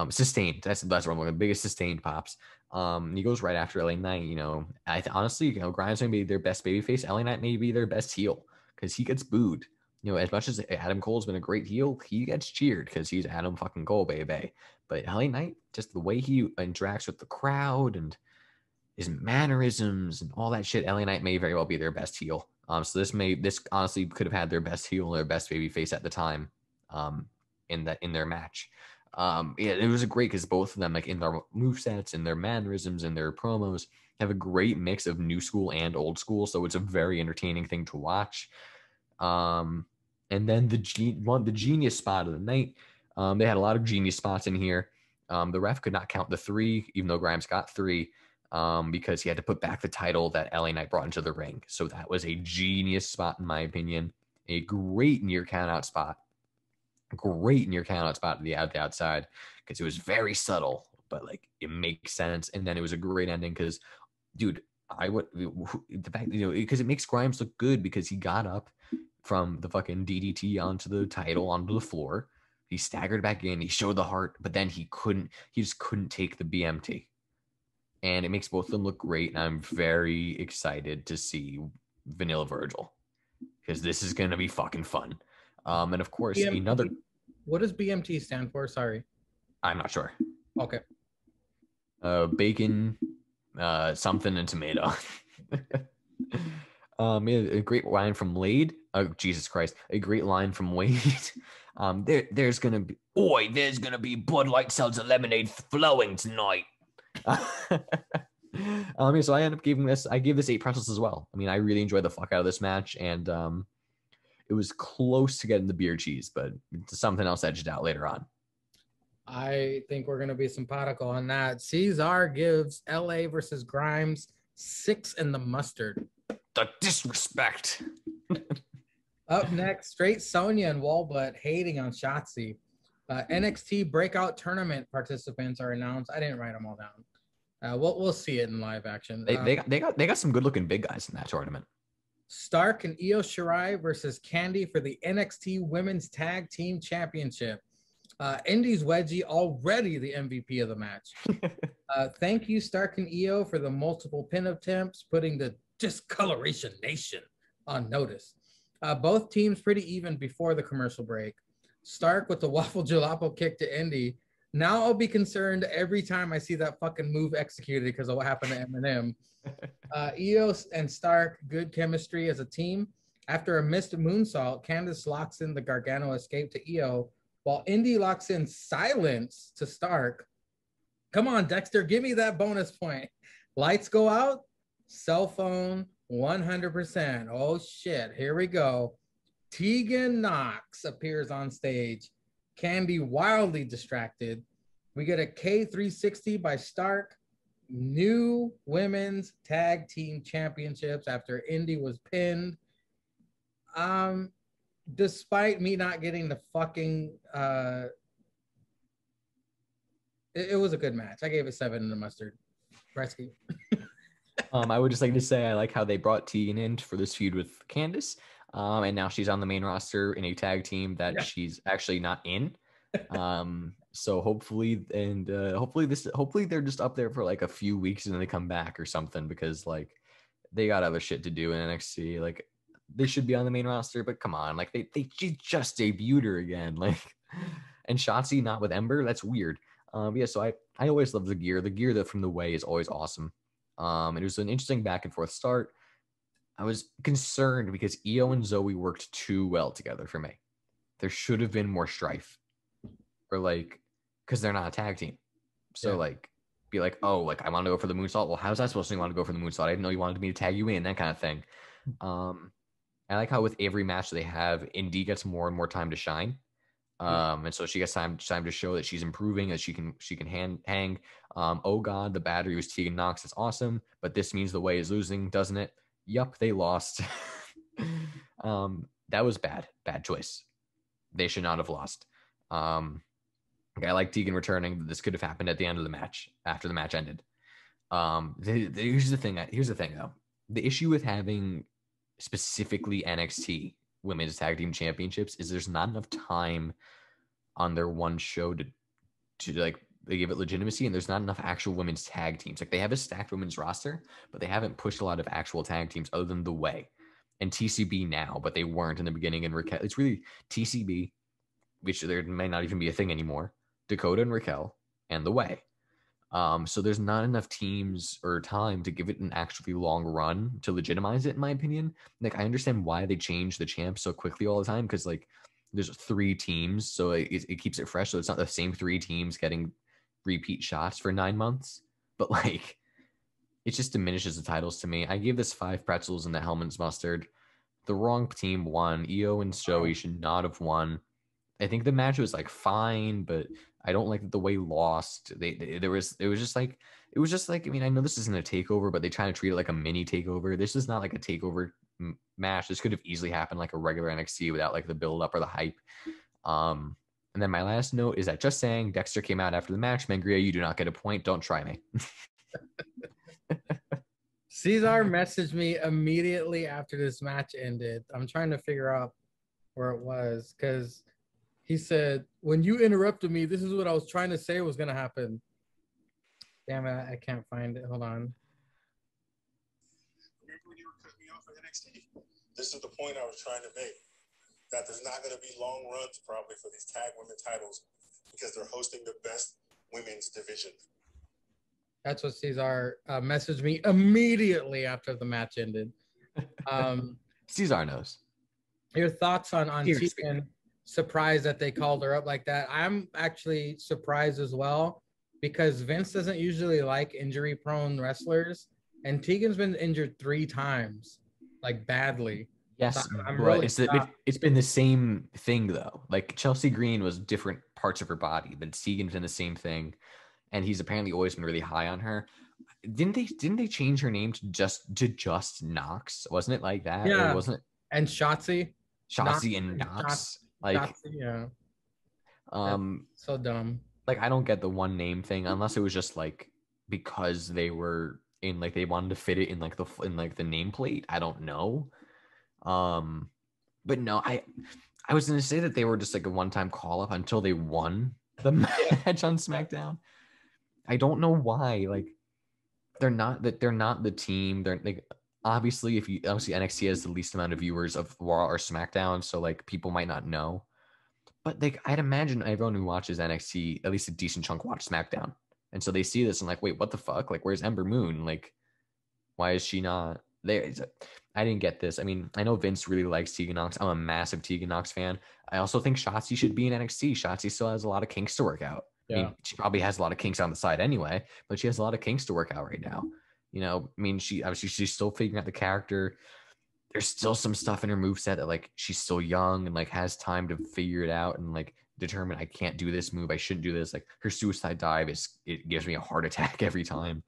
Sustained. That's what I'm looking at. The biggest sustained pops. He goes right after LA Knight. You know, honestly, you know, Grimes may be their best babyface. LA Knight may be their best heel because he gets booed. You know, as much as Adam Cole's been a great heel, he gets cheered because he's Adam fucking Cole, baby. But LA Knight, just the way he interacts with the crowd and his mannerisms and all that shit, LA Knight may very well be their best heel. So this honestly could have had their best heel and their best babyface at the time. In their match. Yeah, it was great because both of them, like in their movesets and their mannerisms and their promos, have a great mix of new school and old school. So it's a very entertaining thing to watch. And then the genius spot of the night. They had a lot of genius spots in here. The ref could not count the 3, even though Grimes got 3, because he had to put back the title that LA Knight brought into the ring. So that was a genius spot, in my opinion. A great near countout spot. Great near countout spot at the outside because it was very subtle, but like it makes sense. And then it was a great ending because, dude, the fact, because it makes Grimes look good because he got up from the fucking DDT onto the title onto the floor. He staggered back in. He showed the heart, but then he just couldn't take the BMT. And it makes both of them look great. And I'm very excited to see Vanilla Virgil because this is going to be fucking fun. And of course, BMT. What does BMT stand for? Sorry. I'm not sure. Okay. Bacon, something, and tomato. A great line from Lade. Oh, Jesus Christ. A great line from Wade. There's gonna be Bud Light Seltzer lemonade flowing tonight. So I end up giving this 8 pretzels as well. I mean, I really enjoyed the fuck out of this match, and it was close to getting the beer cheese, but something else edged out later on. I think we're going to be simpatico on that. Ceizar gives LA versus Grimes 6 in the mustard. The disrespect. Up next, straight Sonya and Walbutt hating on Shotzi. NXT breakout tournament participants are announced. I didn't write them all down. We'll see it in live action. They got some good looking big guys in that tournament. Stark and Io Shirai versus Candy for the NXT Women's Tag Team Championship. Indy's Wedgie already the MVP of the match. Thank you, Stark and Io, for the multiple pin attempts, putting the Discoloration Nation on notice. Both teams pretty even before the commercial break. Stark with the waffle jalapeno kick to Indy. Now I'll be concerned every time I see that fucking move executed because of what happened to Eminem. Io and Stark, good chemistry as a team. After a missed moonsault, Candice locks in the Gargano escape to Io, while Indy locks in silence to Stark. Come on, Dexter, give me that bonus point. Lights go out, cell phone 100%. Oh shit, here we go. Tegan Knox appears on stage. Candy wildly distracted. We get a K360 by Stark. New women's tag team championships after Indy was pinned. Despite me not getting the fucking it was a good match. I gave it 7 in the mustard. Brettzky. I would just like to say I like how they brought Tegan in for this feud with Candice. And now she's on the main roster in a tag team that she's actually not in. So hopefully they're just up there for like a few weeks and then they come back or something because like they got other shit to do in NXT. Like they should be on the main roster, but come on, like they just debuted her again, like, and Shotzi not with Ember. That's weird. So I always love the gear. The gear that from the way is always awesome. It was an interesting back and forth start. I was concerned because Io and Zoe worked too well together for me. There should have been more strife, or like, because they're not a tag team. So like, be like, oh, like I want to go for the moonsault. Well, how's that supposed to want to go for the moonsault? I didn't know you wanted me to tag you in, that kind of thing. I like how with every match they have, Indy gets more and more time to shine. And so she gets time to show that she's improving, that she can hang. Oh God, the battery was Tegan Knox. It's awesome, but this means the way is losing, doesn't it? Yup, they lost. That was bad choice. They should not have lost. I like Tegan returning, but this could have happened at the end of the match, after the match ended. Here's the thing though. The issue with having specifically NXT Women's Tag Team Championships is there's not enough time on their one show to like they give it legitimacy, and there's not enough actual women's tag teams. Like they have a stacked women's roster, but they haven't pushed a lot of actual tag teams other than The Way and TCB now, but they weren't in the beginning. And Raquel, it's really TCB, which there may not even be a thing anymore. Dakota and Raquel and The Way. So there's not enough teams or time to give it an actually long run to legitimize it, in my opinion. Like I understand why they change the champs so quickly all the time, because like there's 3 teams, so it keeps it fresh. So it's not the same 3 teams getting repeat shots for 9 months, but like it just diminishes the titles to me. I gave this 5 pretzels and the Hellman's mustard. The wrong team won. Io and Joey should not have won. I think the match was like fine, but I don't like the way lost. It was just like I mean, I know this isn't a takeover, but they try to treat it like a mini takeover. This is not like a takeover match. This could have easily happened like a regular NXT without like the build up or the hype. And then my last note is that just saying, Dexter came out after the match. Mangria, you do not get a point. Don't try me. Ceizar messaged me immediately after this match ended. I'm trying to figure out where it was because he said, when you interrupted me, this is what I was trying to say was going to happen. Damn it, I can't find it. Hold on. Remember when you were cutting me off at NXT? This is the point I was trying to make. That there's not going to be long runs probably for these tag women titles because they're hosting the best women's division. That's what Ceizar messaged me immediately after the match ended. Ceizar knows. Your thoughts on Tegan? Surprised that they called her up like that. I'm actually surprised as well because Vince doesn't usually like injury-prone wrestlers, and Tegan's been injured 3 times, like badly. Yes, so really it's been the same thing though. Like Chelsea Green was different parts of her body, but Tegan's been the same thing, and he's apparently always been really high on her. Didn't they change her name to just Knox? Wasn't it like that? Yeah, or wasn't it? And Shotzi and Knox. Like, Shotzi, yeah. That's so dumb. Like I don't get the one name thing unless it was just like because they were in like they wanted to fit it in like the nameplate. I don't know. But no, I was gonna say that they were just like a one-time call-up until they won the match on SmackDown. I don't know why. Like they're not the team. They're like obviously NXT has the least amount of viewers of Raw or SmackDown, so like people might not know. But like I'd imagine everyone who watches NXT, at least a decent chunk, watch SmackDown. And so they see this and like, wait, what the fuck? Like, where's Ember Moon? Like, why is she not there? I didn't get this. I mean, I know Vince really likes Tegan Nox. I'm a massive Tegan Nox fan. I also think Shotzi should be in NXT. Shotzi still has a lot of kinks to work out. Yeah. I mean, she probably has a lot of kinks on the side anyway, but she has a lot of kinks to work out right now. You know, I mean, she's still figuring out the character. There's still some stuff in her moveset that like she's still young and like has time to figure it out and like determine I can't do this move. I shouldn't do this. Like her suicide dive it gives me a heart attack every time.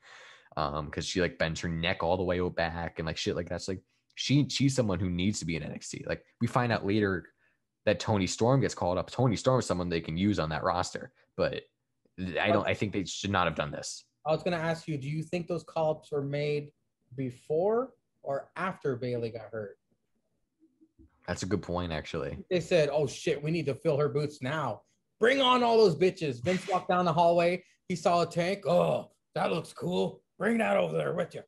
Because she like bends her neck all the way back and like shit like that's like she's someone who needs to be in NXT. Like we find out later that Toni Storm gets called up. Toni Storm is someone they can use on that roster, but I think they should not have done this. I was gonna ask you, do you think those call-ups were made before or after Bayley got hurt? That's a good point, actually. They said, oh shit, we need to fill her boots now. Bring on all those bitches. Vince walked down the hallway. He saw a tank. Oh, that looks cool. Bring that over there with you.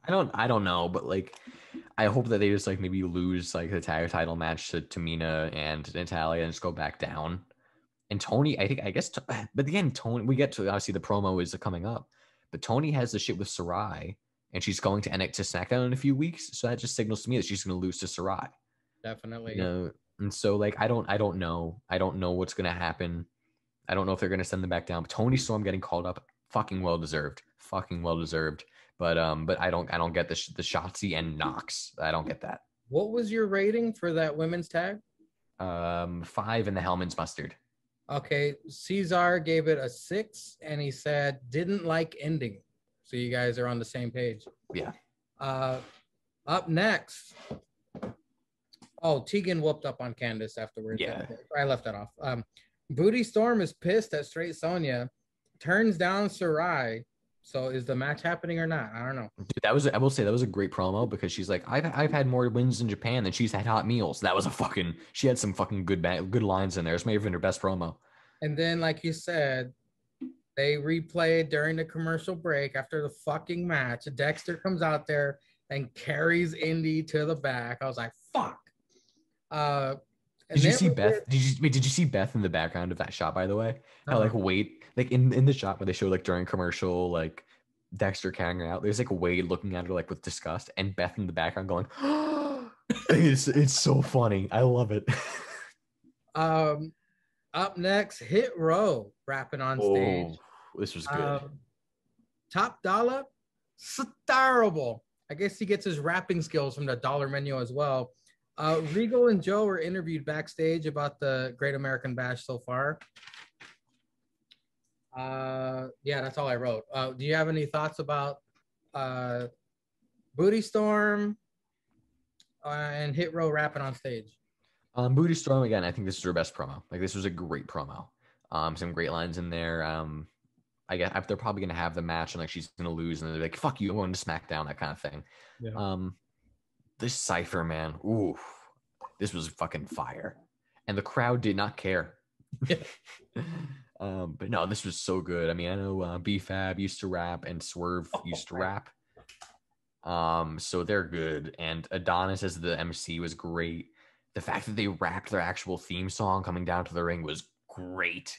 I don't know, but like I hope that they just like maybe lose like the tag title match to Tamina and Natalya and just go back down. And Toni, but again, Toni, we get to obviously the promo is coming up, but Toni has the shit with Sarai, and she's going to SmackDown in a few weeks, so that just signals to me that she's going to lose to Sarai. Definitely. You know, and so like I don't know what's going to happen. I don't know if they're going to send them back down. But Toni Storm getting called up, fucking well deserved. But I don't get the Shotzi and Knox. I don't get that. What was your rating for that women's tag? 5 in the Hellman's mustard. Okay, Ceizar gave it a 6, and he said didn't like ending. So you guys are on the same page. Yeah. Up next. Oh, Tegan whooped up on Candace afterwards. Yeah. I left that off. Booty Storm is pissed at Straight Sonya, turns down Sarai. So is the match happening or not? I don't know. Dude, I will say that was a great promo because she's like, I've had more wins in Japan than she's had hot meals. That was she had some fucking good lines in there. It's maybe even her best promo. And then, like you said, they replayed during the commercial break after the fucking match. Dexter comes out there and carries Indy to the back. I was like, fuck. Did you see Beth? Did you see Beth in the background of that shot, by the way? How Wade, like in the shot where they show like during commercial, like Dexter carrying her out, there's like Wade looking at her like with disgust, and Beth in the background going, it's so funny. I love it. Um, Up next, Hit Row rapping on stage. Oh, this was good. Top Dollar, terrible. I guess he gets his rapping skills from the dollar menu as well. Regal and Joe were interviewed backstage about the Great American Bash so far. Yeah, that's all I wrote. Do you have any thoughts about Booty Storm and Hit Row rapping on stage? Booty Storm, again, I think this is her best promo. Like, this was a great promo. Some great lines in there. I guess they're probably going to have the match and like she's going to lose and they're like, fuck you, I'm going to SmackDown, that kind of thing. Yeah. This Cypher, man, ooh, this was fucking fire. And the crowd did not care. But no, this was so good. I mean, I know B-Fab used to rap and Swerve used to rap. So they're good. And Adonis as the MC was great. The fact that they rapped their actual theme song coming down to the ring was great.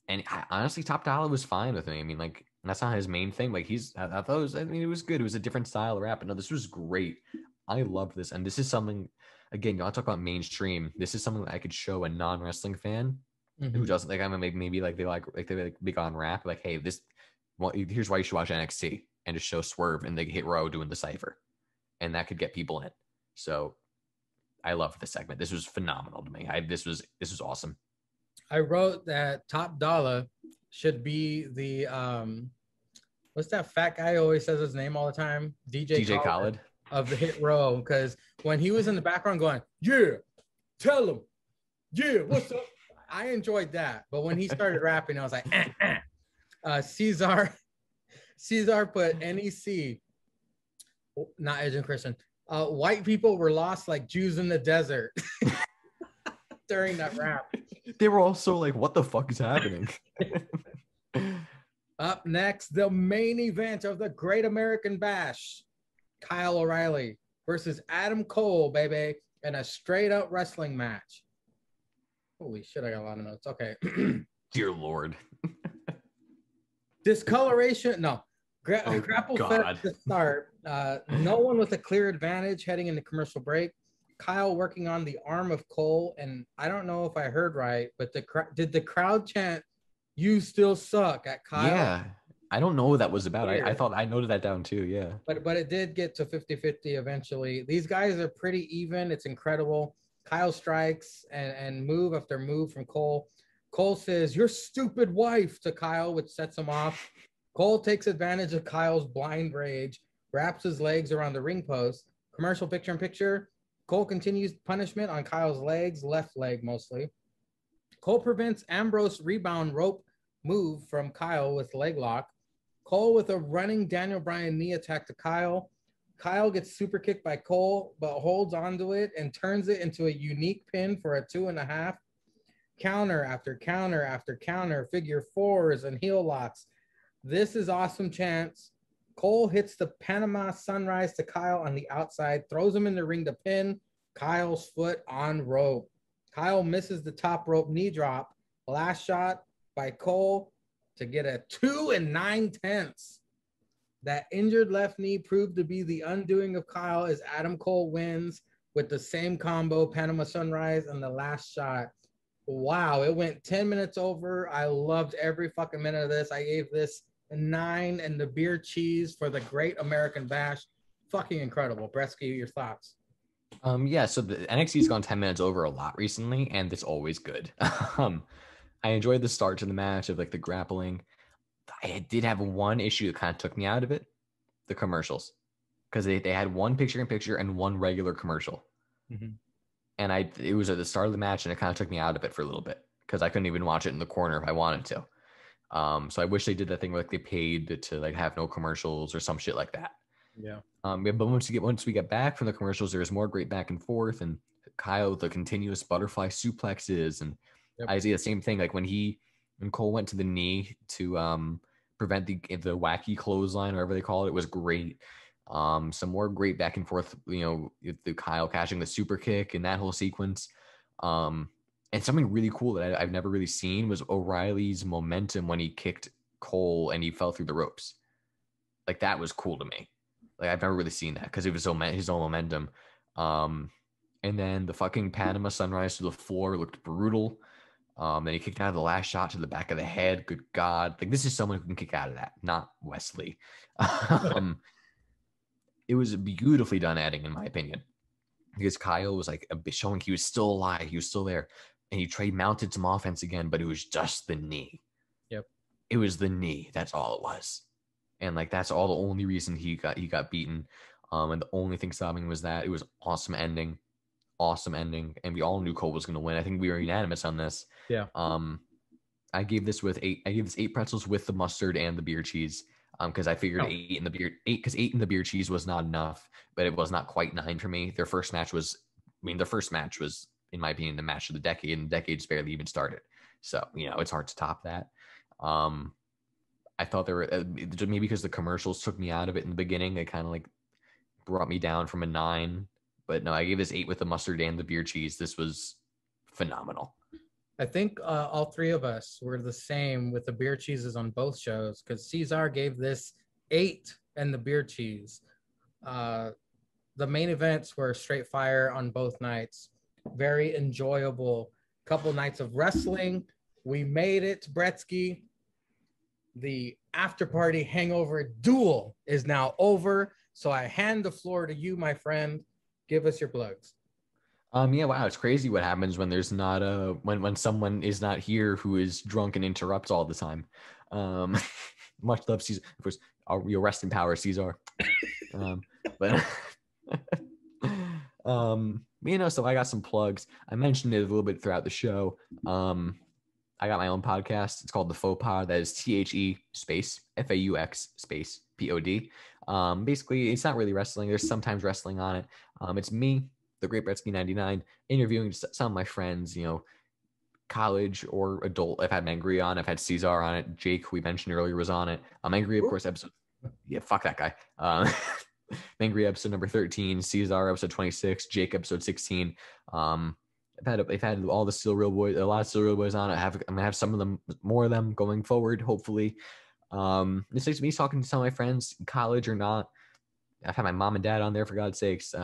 And honestly, Top Dollar was fine with me. I mean, like, that's not his main thing. Like, I thought it was, I mean, it was good. It was a different style of rap. But no, this was great. I love this. And this is something, again, y'all talk about mainstream. This is something that I could show a non-wrestling fan who doesn't, like, I mean, maybe like they like big on rap. Like, hey, here's why you should watch NXT and just show Swerve and they Hit Row doing the Cypher. And that could get people in. So I love this segment. This was phenomenal to me. This was awesome. I wrote that Top Dollar should be the what's that fat guy who always says his name all the time? DJ Khaled of the Hit Row, because when he was in the background going, yeah, tell him, yeah, what's up? I enjoyed that, but when he started rapping, I was like, Ceizar put NEC, not Edge and Christian. White people were lost like Jews in the desert during that rap. They were also like, what the fuck is happening? Up next, the main event of the Great American Bash. Kyle O'Reilly versus Adam Cole, baby, in a straight up wrestling match. Holy shit, I got a lot of notes. Okay. Dear Lord. Discoloration. No. Grapple fest to start. No one with a clear advantage heading into commercial break. Kyle working on the arm of Cole, and I don't know if I heard right, but did the crowd chant "You still suck" at Kyle? Yeah, I don't know what that was about. I thought I noted that down too. Yeah, but it did get to 50-50 eventually. These guys are pretty even. It's incredible. Kyle strikes and move after move from Cole. Cole says, "Your stupid wife" to Kyle, which sets him off. Cole takes advantage of Kyle's blind rage, wraps his legs around the ring post. Commercial picture-in-picture. Cole continues punishment on Kyle's legs, left leg mostly. Cole prevents Ambrose rebound rope move from Kyle with leg lock. Cole with a running Daniel Bryan knee attack to Kyle. Kyle gets super kicked by Cole, but holds onto it and turns it into a unique pin for a 2.5. Counter after counter after counter, figure fours and heel locks. This is awesome chance. Cole hits the Panama Sunrise to Kyle on the outside, throws him in the ring to pin Kyle's foot on rope. Kyle misses the top rope knee drop. Last shot by Cole to get a 2 9/10. That injured left knee proved to be the undoing of Kyle as Adam Cole wins with the same combo, Panama Sunrise, and the last shot. Wow, it went 10 minutes over. I loved every fucking minute of this. I gave this a 9 and the beer cheese for the Great American Bash. Fucking incredible. Brettzky, your thoughts? Yeah, so the NXT's gone 10 minutes over a lot recently, and it's always good. I enjoyed the start to the match of like the grappling. I did have one issue that kind of took me out of it, the commercials, because they had one picture-in-picture and one regular commercial. Mm-hmm. And it was at the start of the match, and it kind of took me out of it for a little bit because I couldn't even watch it in the corner if I wanted to. So I wish they did that thing where like they paid to like have no commercials or some shit like that. Yeah. But once we get back from the commercials, there was more great back and forth, and Kyle with the continuous butterfly suplexes, and I see the same thing like when Cole went to the knee to prevent the wacky clothesline, or whatever they call it. It was great. Some more great back and forth, the Kyle catching the super kick and that whole sequence. And something really cool that I've never really seen was O'Reilly's momentum when he kicked Cole and he fell through the ropes. Like, that was cool to me. Like, I've never really seen that because it was his own momentum. And And then the fucking Panama Sunrise to the floor looked brutal. Then he kicked out of the last shot to the back of the head. Good God. Like, this is someone who can kick out of that, not Wesley. It was beautifully done adding, in my opinion, because Kyle was like a bit showing he was still alive. He was still there. And he mounted some offense again, but it was just the knee. Yep. It was the knee. That's all it was. And like, that's all the only reason he got beaten. And the only thing stopping was that. It was awesome ending. And we all knew Cole was going to win. I think we were unanimous on this. Yeah. I gave this 8 pretzels with the mustard and the beer cheese. Because I figured 8 in the beer cheese was not enough, but it was not quite 9 for me. Their first match was, in my opinion, the match of the decade, and the decade's barely even started. So, it's hard to top that. I thought there were, maybe because the commercials took me out of it in the beginning, they kind of like brought me down from a 9. But no, I gave this 8 with the mustard and the beer cheese. This was phenomenal. I think all three of us were the same with the beer cheeses on both shows, because Ceizar gave this 8 and the beer cheese. The main events were straight fire on both nights. Very enjoyable couple nights of wrestling. We made it, brettzky. The after party hangover duel is now over. So I hand the floor to you, my friend. Give us your plugs. Yeah, wow, it's crazy what happens when there's not when someone is not here who is drunk and interrupts all the time. Much love, Ceizar. Of course, you'll rest in power, Ceizar. But so I got some plugs. I mentioned it a little bit throughout the show. I got my own podcast. It's called The Faux Pod. That is THE space FAUX space POD. Basically, it's not really wrestling. There's sometimes wrestling on it. It's me, the Great Brettzky 99, interviewing some of my friends, college or adult. I've had Mangria on. I've had Ceizar on it. Jake, who we mentioned earlier, was on it. Mangria, of course, episode. Yeah, fuck that guy. Mangria episode number 13, Ceizar episode 26, Jake episode 16. I've had all the Still Real Boys, a lot of Still Real Boys on. I'm gonna have some of them, more of them going forward, hopefully. It's like me talking to some of my friends, college or not. I've had my mom and dad on there, for God's sakes.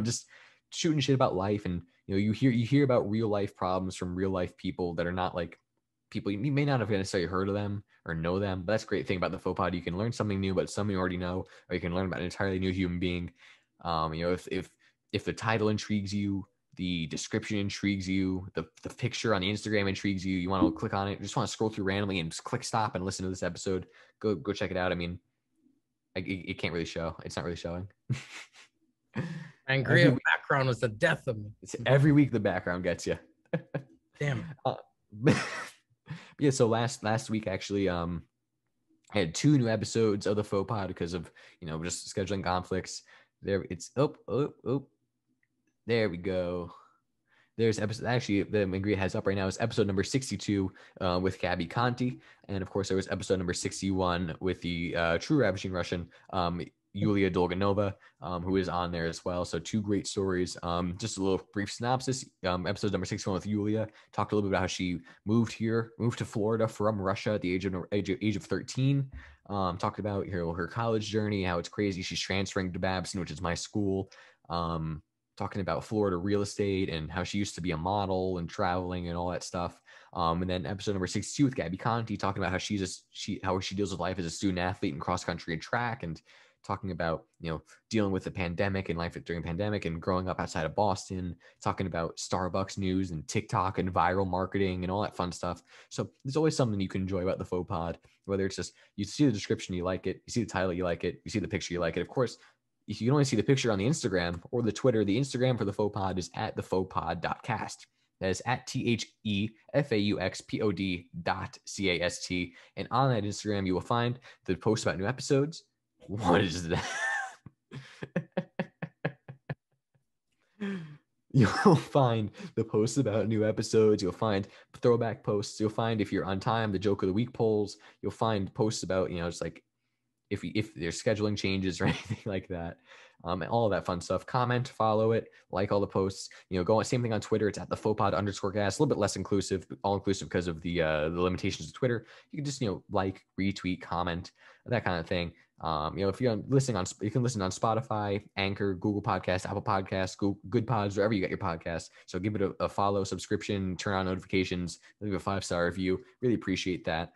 Just shooting shit about life, and you hear about real life problems from real life people that are not like people you may not have necessarily heard of them or know them. But that's a great thing about the faux pod. You can learn something new about something you already know, or you can learn about an entirely new human being. If the title intrigues you, the description intrigues you, the picture on the Instagram intrigues you, you want to click on it, you just want to scroll through randomly and just click stop and listen to this episode, go check it out. I mean, it can't really show. It's not really showing. Angria background was the death of me. It's every week the background gets you. Damn. Yeah, so last week actually I had 2 new episodes of the faux pod because of just scheduling conflicts. There it's there we go. There's episode, actually, the Mangria has up right now is episode number 62 with Gabby Conti. And of course, there was episode number 61 with the true Ravishing Russian, Yulia Dolganova, who is on there as well. So 2 great stories. Just a little brief synopsis. Episode number 61 with Yulia talked a little bit about how she moved to Florida from Russia at the age of 13. Talked about her college journey, how it's crazy. She's transferring to Babson, which is my school. Talking about Florida real estate and how she used to be a model and traveling and all that stuff. And then episode number 62 with Gabby Conti, talking about how how she deals with life as a student athlete in cross country and track, and talking about, dealing with the pandemic and life during pandemic and growing up outside of Boston, talking about Starbucks news and TikTok and viral marketing and all that fun stuff. So there's always something you can enjoy about the faux pod, whether it's just, you see the description, you like it, you see the title, you like it, you see the picture, you like it. Of course, if you can only see the picture on the Instagram or the Twitter, the Instagram for the faux pod is at thefauxpod.cast. That is at THEFAUXPOD.CAST. And on that Instagram, you will find the post about new episodes. What is that? You'll find the posts about new episodes. You'll find throwback posts. You'll find, if you're on time, the joke of the week polls. You'll find posts about, just like if there's scheduling changes or anything like that. and all of that fun stuff. Comment, follow it, like all the posts. Go on. Same thing on Twitter. It's at the @FOPOD_cast. A little bit less inclusive, all inclusive because of the limitations of Twitter. You can just like, retweet, comment, that kind of thing. If you're listening on, you can listen on Spotify, Anchor, Google Podcasts, Apple Podcasts, Google Good Pods, wherever you get your podcasts. So give it a follow, subscription, turn on notifications, leave a 5-star review. Really appreciate that.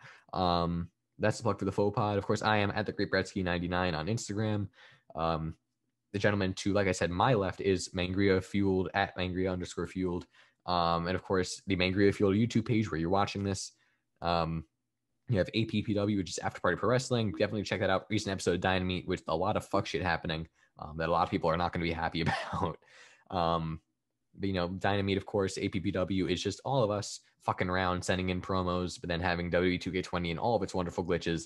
That's the plug for the faux pod. Of course, I am at the Great Brettzky 99 on Instagram. The gentleman to, like I said, my left is Mangria Fueled at Mangria_Fueled. And of course, the Mangria Fueled YouTube page where you're watching this. You have APPW, which is After Party Pro Wrestling. Definitely check that out. Recent episode of Dynamite with a lot of fuck shit happening that a lot of people are not going to be happy about. But, Dynamite, of course, APPW is just all of us fucking around, sending in promos, but then having WWE 2K20 and all of its wonderful glitches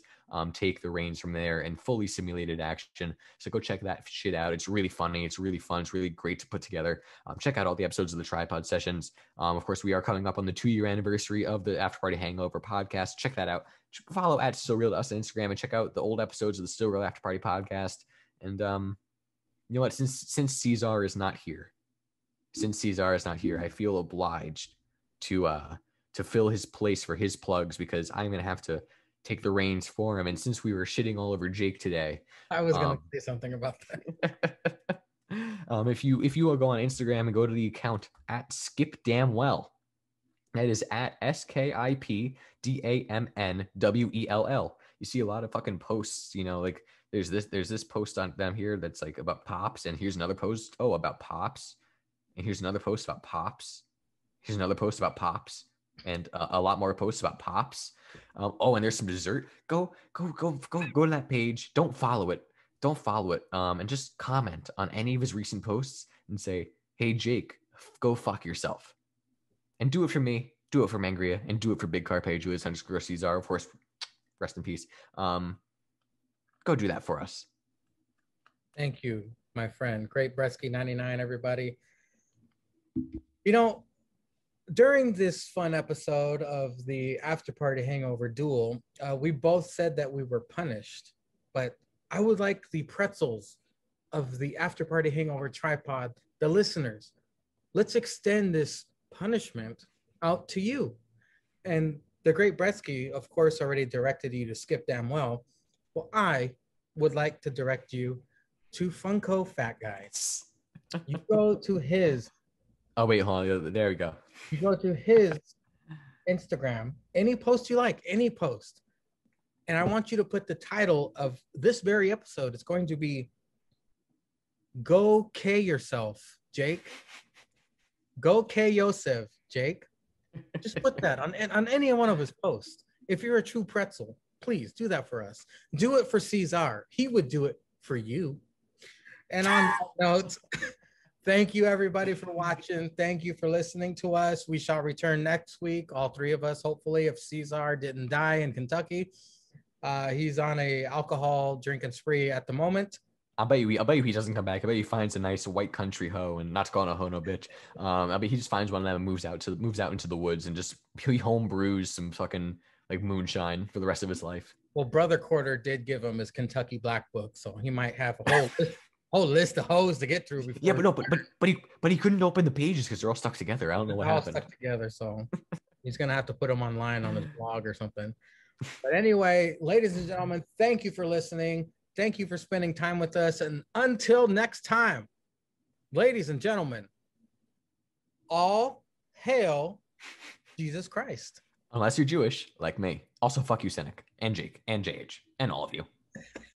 take the reins from there and fully simulated action. So go check that shit out. It's really funny. It's really fun. It's really great to put together. Check out all the episodes of the Tripod Sessions. Of course, we are coming up on the 2-year anniversary of the After Party Hangover podcast. Check that out. Follow at Still Real to us on Instagram and check out the old episodes of the Still Real After Party podcast. And you know what? Since Ceizar is not here, I feel obliged to fill his place for his plugs because I'm gonna have to take the reins for him. And since we were shitting all over Jake today, I was gonna say something about that. If you will go on Instagram and go to the account at skipdamnwell, that is at SKIPDAMNWELL. You see a lot of fucking posts, like there's this post on them here that's like about pops, and here's another post about pops, and here's another post about pops, here's another post about pops, and a lot more posts about pops. And there's some dessert. Go to that page. Don't follow it, and just comment on any of his recent posts and say, hey Jake, go fuck yourself. And do it for me, do it for Mangria, and do it for Big Carpe Julius _Ceizar, of course, rest in peace. Go do that for us. Thank you, my friend. Great Brettzky 99, everybody. During this fun episode of the After Party Hangover Duel, we both said that we were punished, but I would like the pretzels of the After Party Hangover tripod, the listeners. Let's extend this punishment out to you. And the Great Brettzky, of course, already directed you to Skip Damn Well. Well, I would like to direct you to Funko Fat Guy. You go to his. Oh, wait, hold on. There we go. You go to his Instagram, any post you like, any post. And I want you to put the title of this very episode. It's going to be Go Kei Yourself, Jake. Go Kei Yosef, Jake. Just put that on any one of his posts. If you're a true pretzel, please do that for us. Do it for Ceizar. He would do it for you. And on that note, thank you everybody for watching. Thank you for listening to us. We shall return next week, all three of us, hopefully, if Ceizar didn't die in Kentucky. He's on a alcohol drinking spree at the moment. I bet you he doesn't come back. I bet he finds a nice white country hoe, and not to call him a hoe, no bitch. I bet he just finds one of them and moves out into the woods and just he home brews some fucking like moonshine for the rest of his life. Well, Brother Quarter did give him his Kentucky Black Book, so he might have a whole list of hoes to get through. Yeah, but he couldn't open the pages because they're all stuck together. I don't know what happened. All stuck together, so he's gonna have to put them online on his blog or something. But anyway, ladies and gentlemen, thank you for listening. Thank you for spending time with us. And until next time, ladies and gentlemen, all hail Jesus Christ. Unless you're Jewish, like me. Also, fuck you, Cynic, and Jake, and JH, and all of you.